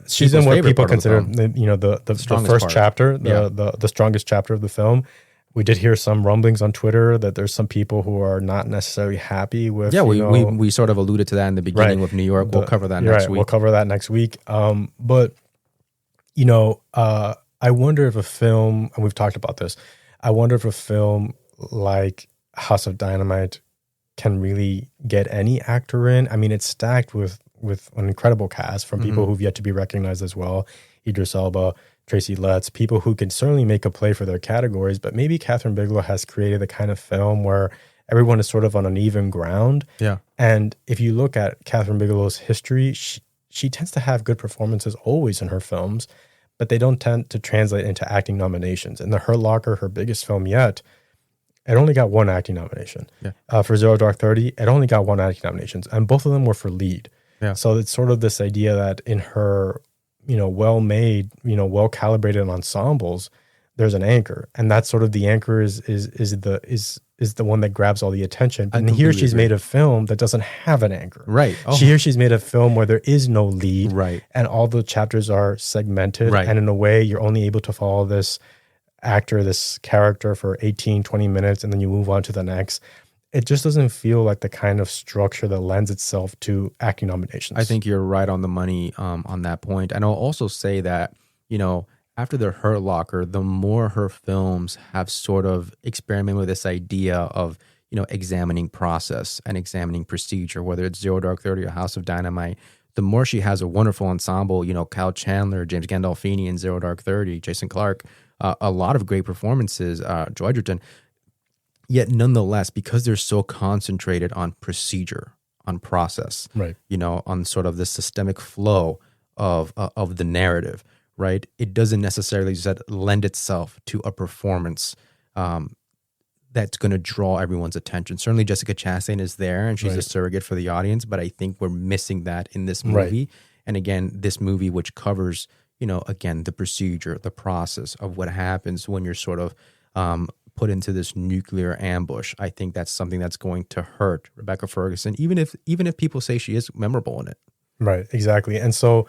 she's in what people consider the first part. chapter, the strongest chapter of the film. We did hear some rumblings on Twitter that there's some people who are not necessarily happy with. Yeah, we sort of alluded to that in the beginning with New York. We'll cover that next week. We'll cover that next week. But I wonder if a film, and we've talked about this, I wonder if a film like House of Dynamite can really get any actor in. I mean, it's stacked with an incredible cast from people who've yet to be recognized as well. Idris Elba, Tracy Letts, people who can certainly make a play for their categories, but maybe Catherine Bigelow has created the kind of film where everyone is sort of on an even ground. Yeah. And if you look at Catherine Bigelow's history, she tends to have good performances always in her films, but they don't tend to translate into acting nominations. In The Hurt Locker, her biggest film yet, it only got one acting nomination. Yeah. For Zero Dark 30, it only got one acting nominations, and both of them were for lead. Yeah. So it's sort of this idea that in her, well-made, well-calibrated ensembles, there's an anchor, and that's sort of the anchor is the one that grabs all the attention. And here she's made a film that doesn't have an anchor. Right. Oh. Here she's made a film where there is no lead. Right. And all the chapters are segmented. Right. And in a way, you're only able to follow this actor, this character for 18, 20 minutes, and then you move on to the next. It just doesn't feel like the kind of structure that lends itself to acting nominations. I think you're right on the money on that point. And I'll also say that, after The Hurt Locker, the more her films have sort of experimented with this idea of, examining process and examining procedure, whether it's Zero Dark 30 or House of Dynamite, the more she has a wonderful ensemble, Kyle Chandler, James Gandolfini in Zero Dark 30, Jason Clarke, a lot of great performances, Joy Edgerton. Yet nonetheless, because they're so concentrated on procedure, on process, right, on sort of the systemic flow of the narrative, right? It doesn't necessarily just lend itself to a performance that's going to draw everyone's attention. Certainly Jessica Chastain is there and she's a surrogate for the audience, but I think we're missing that in this movie. Right. And again, this movie, which covers, again, the procedure, the process of what happens when you're sort of put into this nuclear ambush. I think that's something that's going to hurt Rebecca Ferguson, even if people say she is memorable in it. Right, exactly. And so,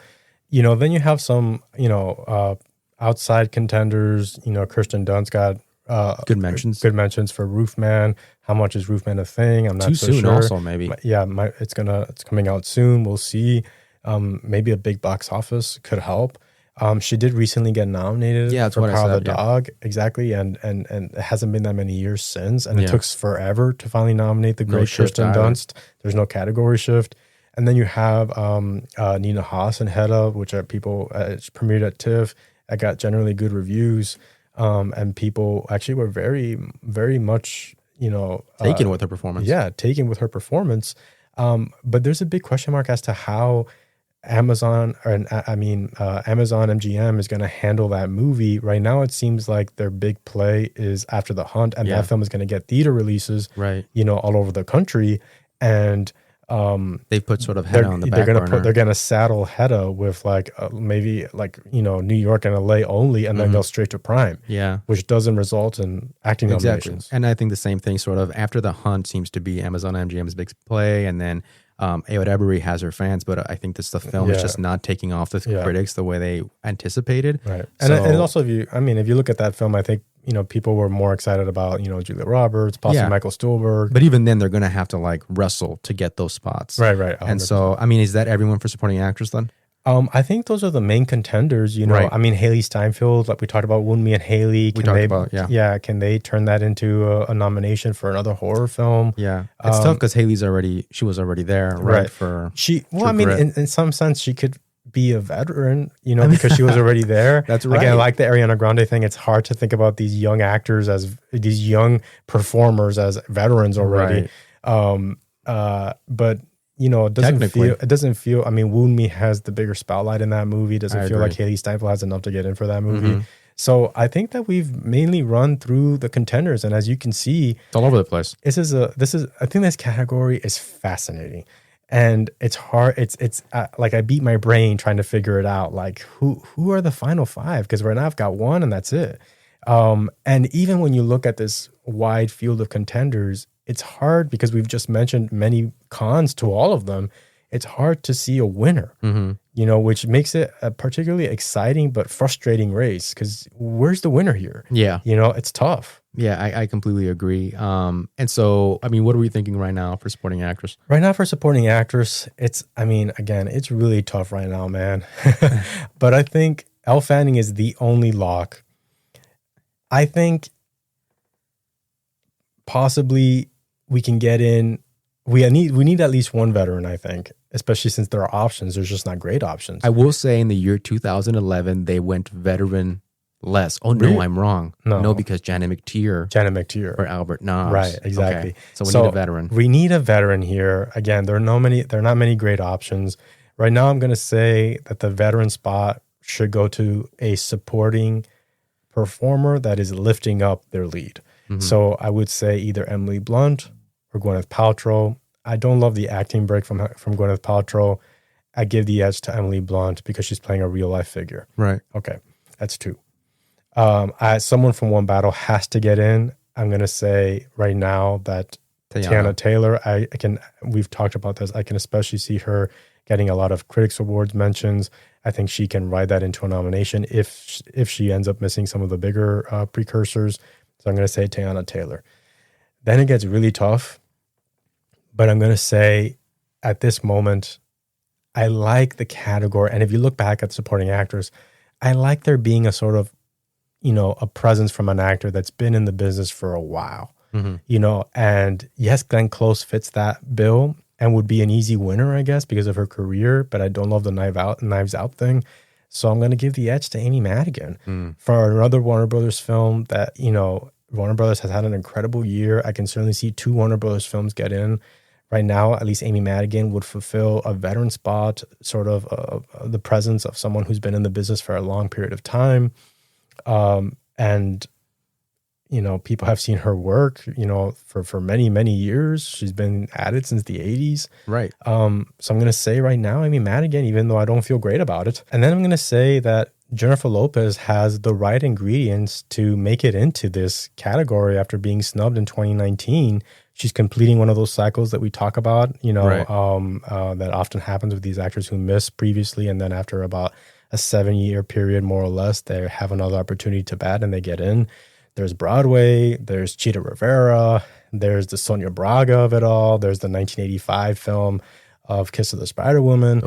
then you have some, outside contenders. Kirsten Dunst got good mentions for Roofman. How much is Roofman a thing? I'm not too so soon. sure. Also, maybe. It's coming out soon. We'll see. Maybe a big box office could help. She did recently get nominated for Power of the Dog. Exactly. And it hasn't been that many years since. And it took forever to finally nominate the great Kirsten Dunst. There's no category shift. And then you have Nina Haas and Head Up, which it's premiered at TIFF. It got generally good reviews. And people actually were very, very much, taken with her performance. Yeah, taken with her performance. But there's a big question mark as to how Amazon MGM is going to handle that movie. Right now, it seems like their big play is After the Hunt, and that film is going to get theater releases, right? All over the country. And They put sort of Hedda on the back burner. They're gonna saddle Hedda with like maybe like New York and LA only, and then go straight to Prime. Yeah, which doesn't result in acting nominations. And I think the same thing sort of after The Hunt seems to be Amazon MGM's big play, and then Ayo Edebiri has her fans, but I think the film is just not taking off with critics the way they anticipated. Right, and also if you look at that film, I think people were more excited about Julia Roberts, possibly Michael Stuhlbarg. But even then, they're going to have to like wrestle to get those spots. Right. 100%. And so, is that everyone for supporting actress then? I think those are the main contenders. Haley Steinfeld, like we talked about, Wunmi and Haley. Can they turn that into a nomination for another horror film? Yeah, it's tough because she was already there, right? In some sense, she could be a veteran, because she was already there. That's right. Again, like the Ariana Grande thing, it's hard to think about these young actors as these young performers as veterans already. Right. But it doesn't feel. Wunmi has the bigger spotlight in that movie. It doesn't feel like Haley Steinfeld has enough to get in for that movie. Mm-hmm. So I think that we've mainly run through the contenders, and as you can see, it's all over the place. I think this category is fascinating. And it's hard. It's like I beat my brain trying to figure it out. Like who are the final five? Because right now I've got one and that's it. And even when you look at this wide field of contenders, it's hard because we've just mentioned many cons to all of them. It's hard to see a winner, which makes it a particularly exciting but frustrating race. Because where's the winner here? Yeah, it's tough. Yeah, I completely agree. And so, what are we thinking right now for supporting actress? Right now for supporting actress, it's really tough right now, man. But I think Elle Fanning is the only lock. I think possibly we can get in. We need at least one veteran, I think, especially since there are options. There's just not great options. I will say in the year 2011, they went veteran less. Oh, no, really? I'm wrong. No, because Janet McTeer or Albert Nobbs. Right, exactly. Okay. So we need a veteran. We need a veteran here. Again, there are not many great options. Right now, I'm going to say that the veteran spot should go to a supporting performer that is lifting up their lead. Mm-hmm. So I would say either Emily Blunt or Gwyneth Paltrow. I don't love the acting break from Gwyneth Paltrow. I give the edge to Emily Blunt because she's playing a real life figure. Right. Okay, that's two. Someone from One Battle has to get in. I'm going to say right now that Teyana Taylor, we've talked about this. I can especially see her getting a lot of Critics Awards mentions. I think she can ride that into a nomination if she ends up missing some of the bigger precursors. So I'm going to say Teyana Taylor. Then it gets really tough. But I'm going to say at this moment, I like the category. And if you look back at supporting actors, I like there being a sort of, a presence from an actor that's been in the business for a while, and yes, Glenn Close fits that bill and would be an easy winner, I guess, because of her career, but I don't love the Knives Out thing. So I'm going to give the edge to Amy Madigan for another Warner Brothers film that, Warner Brothers has had an incredible year. I can certainly see 2 Warner Brothers films get in. Right now, at least Amy Madigan would fulfill a veteran spot, sort of the presence of someone who's been in the business for a long period of time. And people have seen her work, for many, many years. She's been at it since the 80s. Right. So I'm going to say right now, Amy Madigan, even though I don't feel great about it. And then I'm going to say that Jennifer Lopez has the right ingredients to make it into this category after being snubbed in 2019. She's completing one of those cycles that we talk about, right. That often happens with these actors who missed previously. And then after about a 7-year period, more or less, they have another opportunity to bat and they get in. There's Broadway, there's Chita Rivera, there's the Sonia Braga of it all, there's the 1985 film of Kiss of the Spider Woman.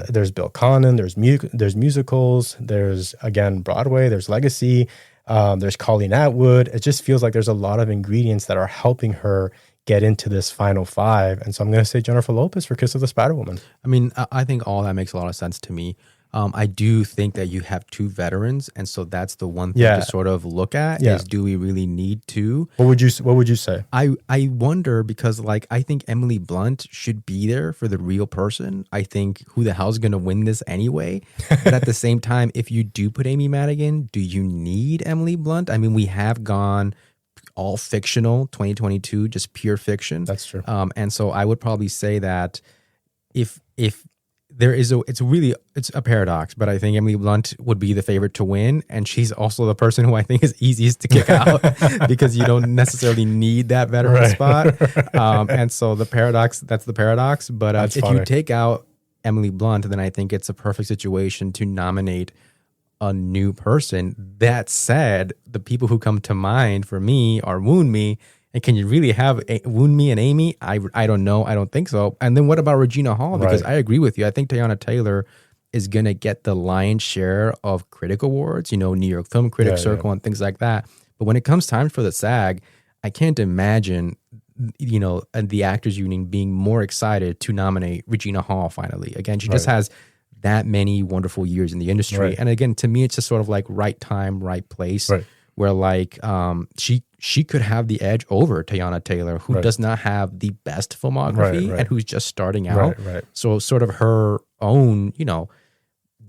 There's Bill Condon, there's musicals, there's, again, Broadway, there's Legacy, there's Colleen Atwood. It just feels like there's a lot of ingredients that are helping her get into this final 5. And so I'm going to say Jennifer Lopez for Kiss of the Spider Woman. I think all that makes a lot of sense to me. I do think that you have 2 veterans, and so that's the one thing to sort of look at is, do we really need 2? What would you say? I wonder because I think Emily Blunt should be there for the real person. I think who the hell's going to win this anyway? But at the same time, if you do put Amy Madigan, do you need Emily Blunt? We have gone all fictional, 2022, just pure fiction. That's true. And so I would probably say that if there is it's a paradox, but I think Emily Blunt would be the favorite to win, and she's also the person who I think is easiest to kick out because you don't necessarily need that veteran spot. And so that's the paradox. But if you take out Emily Blunt, then I think it's a perfect situation to nominate a new person. That said, the people who come to mind for me are Wound Me. And can you really have Wound Me and Amy? I don't know. I don't think so. And then what about Regina Hall? Because I agree with you. I think Teyana Taylor is going to get the lion's share of critic awards, New York Film Critics Circle and things like that. But when it comes time for the SAG, I can't imagine, the Actors Union being more excited to nominate Regina Hall finally. Again, she just has that many wonderful years in the industry. And again, to me, it's just sort of like right time, right place, where like she could have the edge over Teyana Taylor, who does not have the best filmography and who's just starting out. So sort of her own,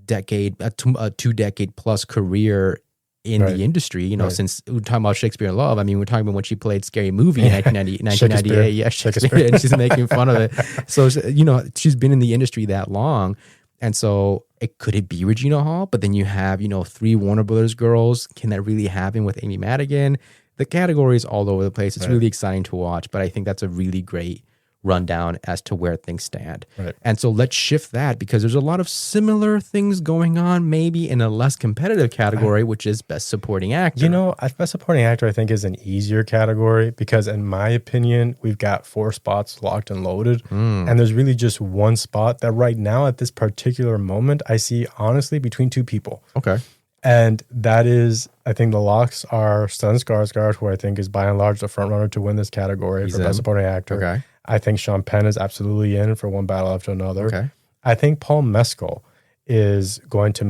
decade, a 2-decade plus career in the industry, since we're talking about Shakespeare in Love. I mean, we're talking about when she played Scary Movie in 1998. Yeah, Shakespeare, and she's making fun of it. So, she's been in the industry that long. And so could it be Regina Hall? But then you have, 3 Warner Brothers girls. Can that really happen with Amy Madigan? The category is all over the place. It's really exciting to watch, but I think that's a really great rundown as to where things stand. And so let's shift that, because there's a lot of similar things going on, maybe in a less competitive category, which is Best Supporting Actor. Best Supporting Actor, I think, is an easier category because, in my opinion, we've got 4 spots locked and loaded. And there's really just one spot that right now, at this particular moment, I see, honestly, between 2 people. Okay. And that is, I think the locks are Stellan Skarsgård, who I think is by and large the front runner to win this category for Best Supporting Actor. Okay. I think Sean Penn is absolutely in for One Battle After Another. Okay. I think Paul Mescal is going to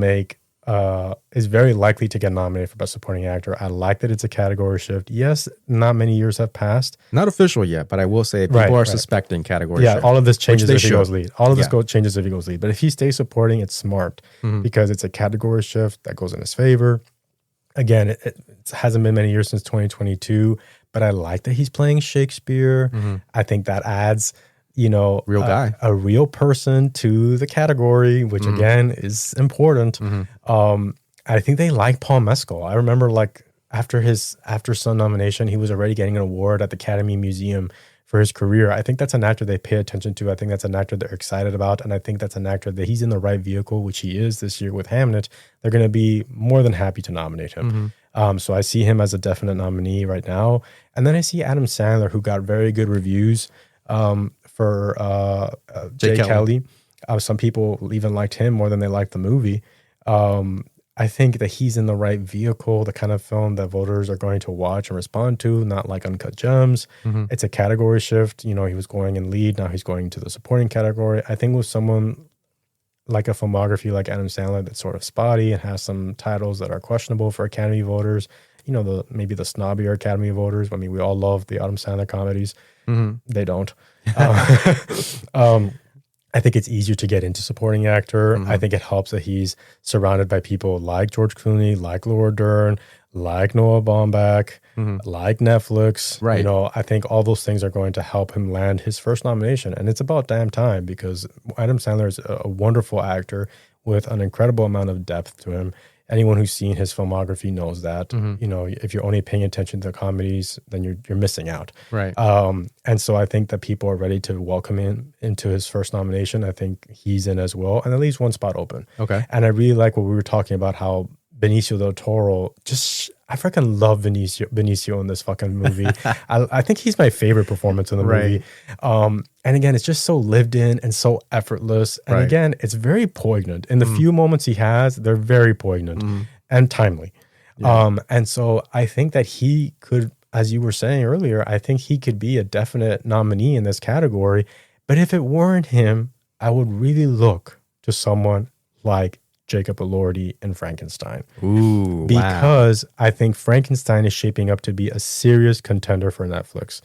is very likely to get nominated for Best Supporting Actor. I like that it's a category shift. Yes, not many years have passed. Not official yet, but I will say people are suspecting category shift. Yeah, all of this changes if he goes lead. All of this changes if he goes lead. But if he stays supporting, it's smart because it's a category shift that goes in his favor. Again, it hasn't been many years since 2022, but I like that he's playing Shakespeare. I think that adds, real guy, a real person to the category, which again is important. I think they like Paul Mescal. I remember after his After Sun nomination, he was already getting an award at the Academy Museum for his career. I think that's an actor they pay attention to. I think that's an actor they're excited about. And I think that's an actor that he's in the right vehicle, which he is this year with Hamnet. They're going to be more than happy to nominate him. So I see him as a definite nominee right now. And then I see Adam Sandler, who got very good reviews for Jay Kelly. Some people even liked him more than they liked the movie. I think that he's in the right vehicle, the kind of film that voters are going to watch and respond to, not like Uncut Gems. It's a category shift. He was going in lead. Now he's going to the supporting category. I think with someone like a filmography like Adam Sandler that's sort of spotty and has some titles that are questionable for Academy voters, maybe the snobbier Academy voters. I mean, we all love the Adam Sandler comedies. They don't. I think it's easier to get into supporting actor. I think it helps that he's surrounded by people like George Clooney, like Laura Dern, like Noah Baumbach, like Netflix. Right. I think all those things are going to help him land his first nomination. And it's about damn time because Adam Sandler is a wonderful actor with an incredible amount of depth to him. Anyone who's seen his filmography knows that. If you're only paying attention to comedies, then you're missing out. Right. And so I think that people are ready to welcome him into his first nomination. I think he's in as well, and that leaves one spot open. Okay. And I really like what we were talking about, how Benicio del Toro I freaking love Benicio in this fucking movie. I think he's my favorite performance in the movie. And again, it's just so lived in and so effortless. And again, it's very poignant. In the few moments he has, they're very poignant and timely. And so I think that he could, as you were saying earlier, I think he could be a definite nominee in this category. But if it weren't him, I would really look to someone like Jacob Elordi in Frankenstein. Ooh, because I think Frankenstein is shaping up to be a serious contender for Netflix,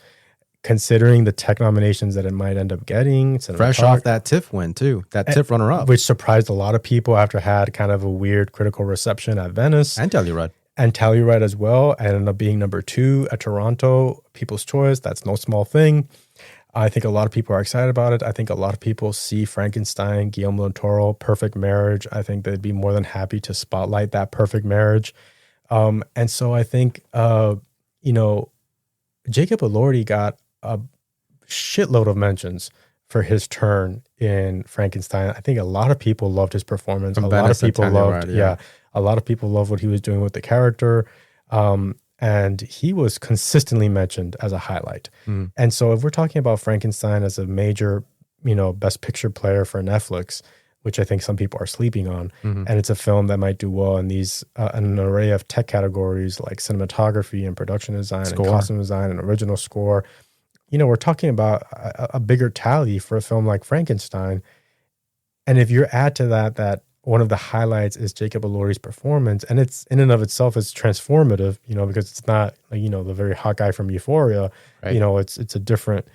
considering the tech nominations that it might end up getting. Fresh off that TIFF win, too. That TIFF runner-up. Which surprised a lot of people after it had kind of a weird critical reception at Venice. And Telluride. and Telluride as well. I ended up being number 2 at Toronto, People's Choice. That's no small thing. I think a lot of people are excited about it. I think a lot of people see Frankenstein, Guillermo del Toro, perfect marriage. I think they'd be more than happy to spotlight that perfect marriage. And so I think, you know, Jacob Elordi got a shitload of mentions for his turn in Frankenstein. I think a lot of people loved his performance. A lot of people loved, a lot of people loved what he was doing with the character. And he was consistently mentioned as a highlight. And so if we're talking about Frankenstein as a major, you know, best picture player for Netflix, which I think some people are sleeping on, and it's a film that might do well in these, an array of tech categories like cinematography and production design and costume design and original score, you know, we're talking about a bigger tally for a film like Frankenstein. And if you add to that one of the highlights is Jacob Elordi's performance, and it's in and of itself, it's transformative, you know, because it's not, you know, the very hot guy from Euphoria, you know, it's a different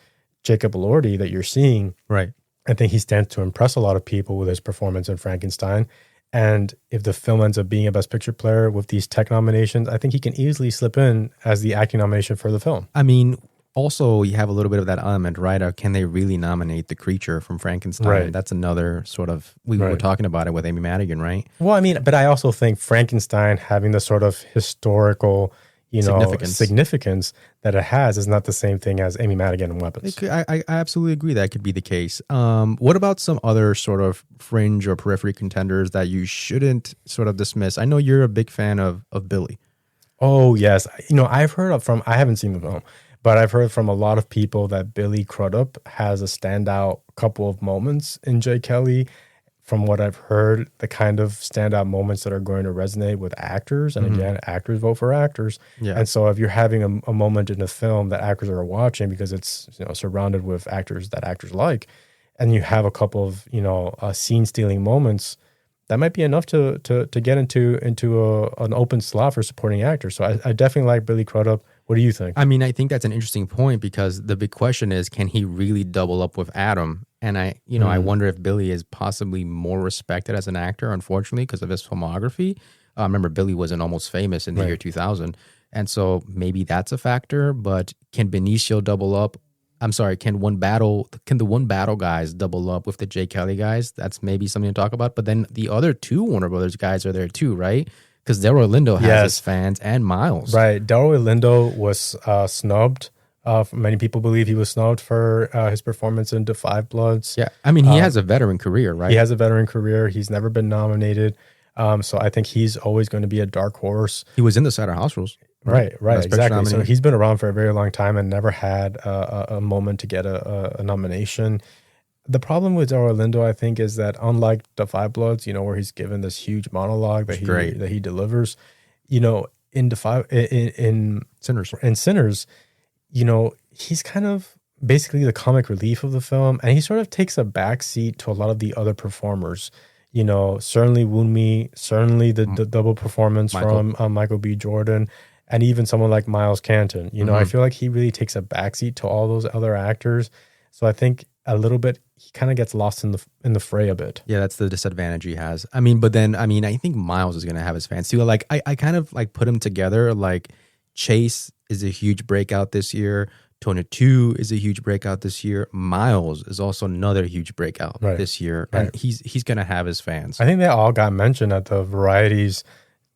Jacob Elordi that you're seeing. Right. I think he stands to impress a lot of people with his performance in Frankenstein. And if the film ends up being a Best Picture player with these tech nominations, I think he can easily slip in as the acting nomination for the film. I mean, also, you have a little bit of that element, right? Of can they really nominate the creature from Frankenstein? Right. That's another sort of, we were talking about it with Amy Madigan, right? Well, I mean, but I also think Frankenstein having the sort of historical, you know, significance that it has is not the same thing as Amy Madigan and Weapons. I absolutely agree that could be the case. What about some other sort of fringe or periphery contenders that you shouldn't sort of dismiss? I know you're a big fan of Billy. Oh, yes. You know, I've heard from, I haven't seen the film, but I've heard from a lot of people that Billy Crudup has a standout couple of moments in J. Kelly. From what I've heard, the kind of standout moments that are going to resonate with actors. And again, actors vote for actors. Yeah. And so if you're having a moment in a film that actors are watching because it's, you know, surrounded with actors that actors like, and you have a couple of, you know, scene-stealing moments, that might be enough to get into an open slot for supporting actors. So I definitely like Billy Crudup. What do you think? I mean, I think that's an interesting point because the big question is, can he really double up with Adam? And I wonder if Billy is possibly more respected as an actor, unfortunately, because of his filmography. Remember, Billy was an Almost Famous in the year 2000. And so maybe that's a factor, but can Benicio double up? I'm sorry, can the One Battle guys double up with the J. Kelly guys? That's maybe something to talk about. But then the other two Warner Brothers guys are there too, right? Because Delroy Lindo has his fans and Miles. Right. Delroy Lindo was snubbed. Many people believe he was snubbed for his performance in Da 5 Bloods. Yeah. I mean, he has a veteran career, right? He has a veteran career. He's never been nominated. So I think he's always going to be a dark horse. He was in the Cider House Rules. Right, exactly. So he's been around for a very long time and never had a moment to get a nomination. The problem with Delroy Lindo, I think, is that unlike Da 5 Bloods, you know, where he's given this huge monologue that he delivers, you know, in Sinners, you know, he's kind of basically the comic relief of the film, and he sort of takes a backseat to a lot of the other performers. You know, certainly Woonmi, certainly the double performance from Michael B. Jordan, and even someone like Miles Canton. You know, I feel like he really takes a backseat to all those other actors. So I think a little bit, he kind of gets lost in the fray a bit. Yeah, that's the disadvantage he has. I mean, but then, I mean, I think Miles is going to have his fans too. Like, I kind of like put him together. Like, Chase is a huge breakout this year. Tona 2 is a huge breakout this year. Miles is also another huge breakout this year. And he's going to have his fans. I think they all got mentioned at the Varieties,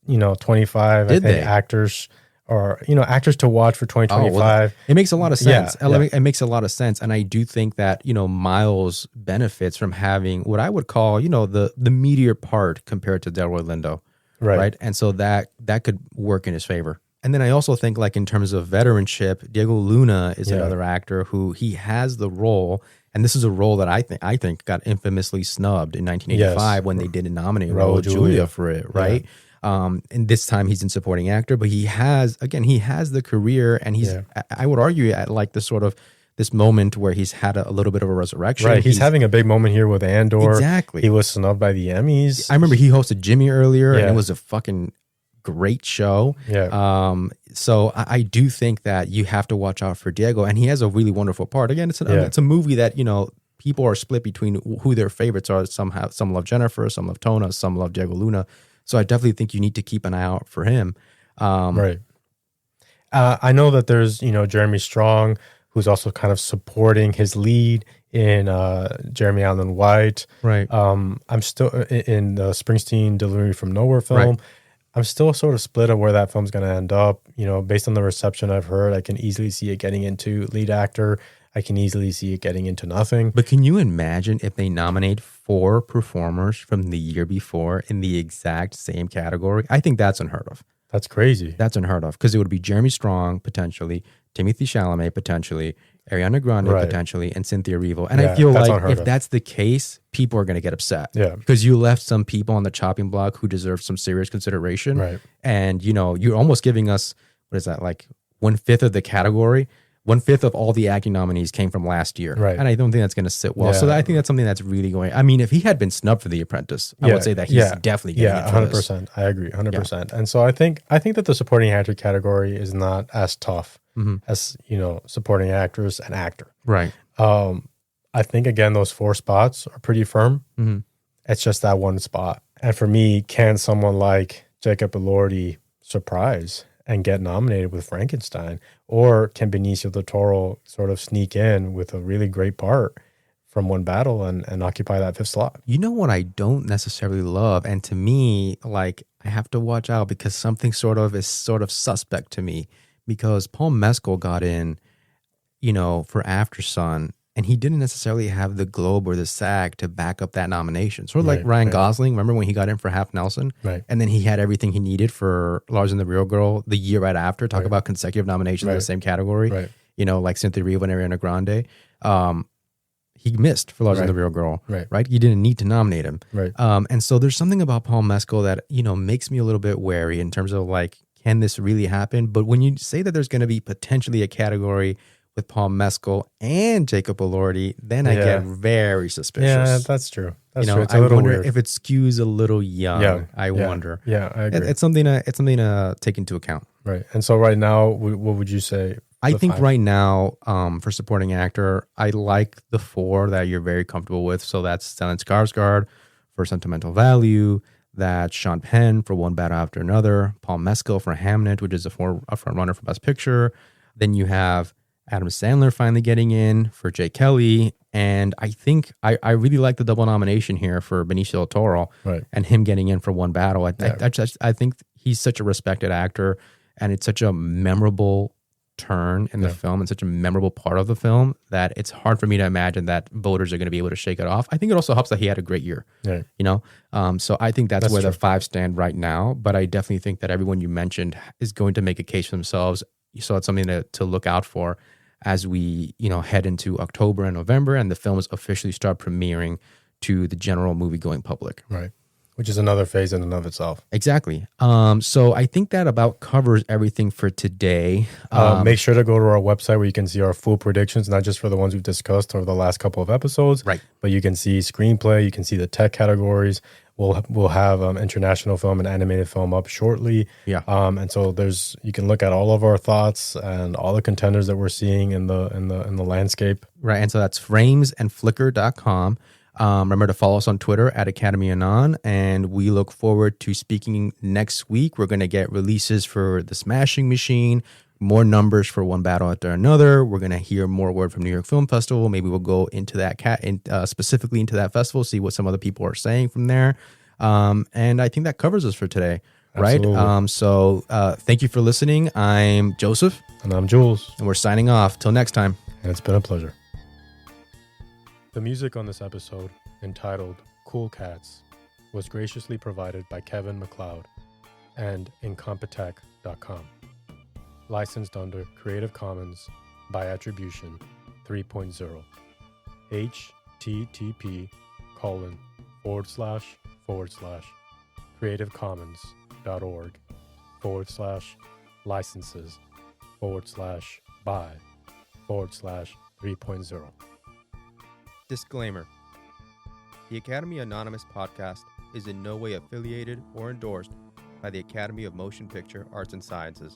you know, 25. Did they? Actors or, you know, actors to watch for 2025. Oh, well, it makes a lot of sense. It makes a lot of sense. And I do think that, you know, Miles benefits from having what I would call, you know, the meteor part compared to Delroy Lindo. Right. And so that could work in his favor. And then I also think, like, in terms of veteranship, Diego Luna is another actor who he has the role, and this is a role that I think got infamously snubbed in 1985 when they didn't nominate Raul Julia for it, right? And this time he's in supporting actor, but he has the career, and he's I would argue at like the sort of this moment where he's had a little bit of a resurrection. Right, he's having a big moment here with Andor. Exactly. He was snubbed by the Emmys. I remember he hosted Jimmy earlier, and it was a fucking great show. So I do think that you have to watch out for Diego, and he has a really wonderful part. Again, it's a movie that, you know, people are split between who their favorites are. Some love Jennifer, some love Tona, some love Diego Luna. So I definitely think you need to keep an eye out for him. Right. I know that there's, Jeremy Strong, who's also kind of supporting his lead in Jeremy Allen White. Right. I'm still in the Springsteen Delivery from Nowhere film. Right. I'm still sort of split on where that film's going to end up. Based on the reception I've heard, I can easily see it getting into lead actor. I can easily see it getting into nothing. But can you imagine if they nominate 4 performers from the year before in the exact same category? I think that's unheard of. That's crazy. That's unheard of, because it would be Jeremy Strong potentially, Timothée Chalamet potentially, Ariana Grande potentially, and Cynthia Erivo. And I feel like if that's the case, people are going to get upset. Yeah. Because you left some people on the chopping block who deserve some serious consideration. Right. And, you're almost giving us, what is that, like 1/5 of the category? 1/5 of all the acting nominees came from last year. Right. And I don't think that's going to sit well. Yeah. So I think that's something that's really going. I mean, if he had been snubbed for The Apprentice, I would say that he's definitely getting it for 100%. this. I agree, 100%. And so I think that the supporting actor category is not as tough as, supporting actress and actor. Right. I think, again, those 4 spots are pretty firm. Mm-hmm. It's just that one spot. And for me, can someone like Jacob Elordi surprise and get nominated with Frankenstein? Or can Benicio del Toro sort of sneak in with a really great part from One Battle and occupy that 5th slot? You know what I don't necessarily love? And to me, like, I have to watch out because something is sort of suspect to me, because Paul Mescal got in, for After Sun, and he didn't necessarily have the Globe or the SAG to back up that nomination. Sort of like Ryan Gosling. Remember when he got in for Half Nelson? Right. And then he had everything he needed for Lars and the Real Girl the year right after. Talk about consecutive nominations in the same category. Right. Like Cynthia Erivo and Ariana Grande. He missed for Lars and the Real Girl. Right. You didn't need to nominate him. Right. And so there's something about Paul Mescal that, makes me a little bit wary in terms of like, can this really happen? But when you say that there's going to be potentially a category with Paul Mescal and Jacob Elordi, then I get very suspicious. Yeah, that's true. That's true. It's a I little wonder weird. if it skews a little young. Yeah, I wonder. Yeah, I agree. It's something to take into account. Right. And so right now, what would you say? I think right now, for supporting actor, I like the 4 that you're very comfortable with. So that's Stellan Skarsgård for Sentimental Value. That's Sean Penn for One Battle After Another. Paul Mescal for Hamnet, which is a front runner for Best Picture. Then you have Adam Sandler finally getting in for Jay Kelly. And I think I really like the double nomination here for Benicio del Toro and him getting in for One Battle. I think he's such a respected actor, and it's such a memorable turn in the film and such a memorable part of the film that it's hard for me to imagine that voters are going to be able to shake it off. I think it also helps that he had a great year, so I think that's where the 5 stand right now. But I definitely think that everyone you mentioned is going to make a case for themselves. So it's something to look out for as we, head into October and November and the films officially start premiering to the general movie-going public. Right. Which is another phase in and of itself. Exactly. So I think that about covers everything for today. Make sure to go to our website where you can see our full predictions, not just for the ones we've discussed over the last couple of episodes, but you can see screenplay, you can see the tech categories. We'll have international film and animated film up shortly. Yeah. And so you can look at all of our thoughts and all the contenders that we're seeing in the landscape. Right. And so that's framesandflicker.com. Remember to follow us on Twitter at Academy Anon, and we look forward to speaking next week. We're going to get releases for The Smashing Machine, more numbers for One Battle After Another. We're going to hear more word from New York Film Festival. Maybe we'll go into that specifically into that festival, see what some other people are saying from there. And I think that covers us for today. Absolutely. Right. So thank you for listening. I'm Joseph. And I'm Jules. And we're signing off. Till next time. And it's been a pleasure. The music on this episode, entitled Cool Cats, was graciously provided by Kevin MacLeod and Incompetech.com. Licensed under Creative Commons by Attribution 3.0. http://creativecommons.org/licenses/by/3.0. Disclaimer. The Academy Anonymous podcast is in no way affiliated or endorsed by the Academy of Motion Picture Arts and Sciences.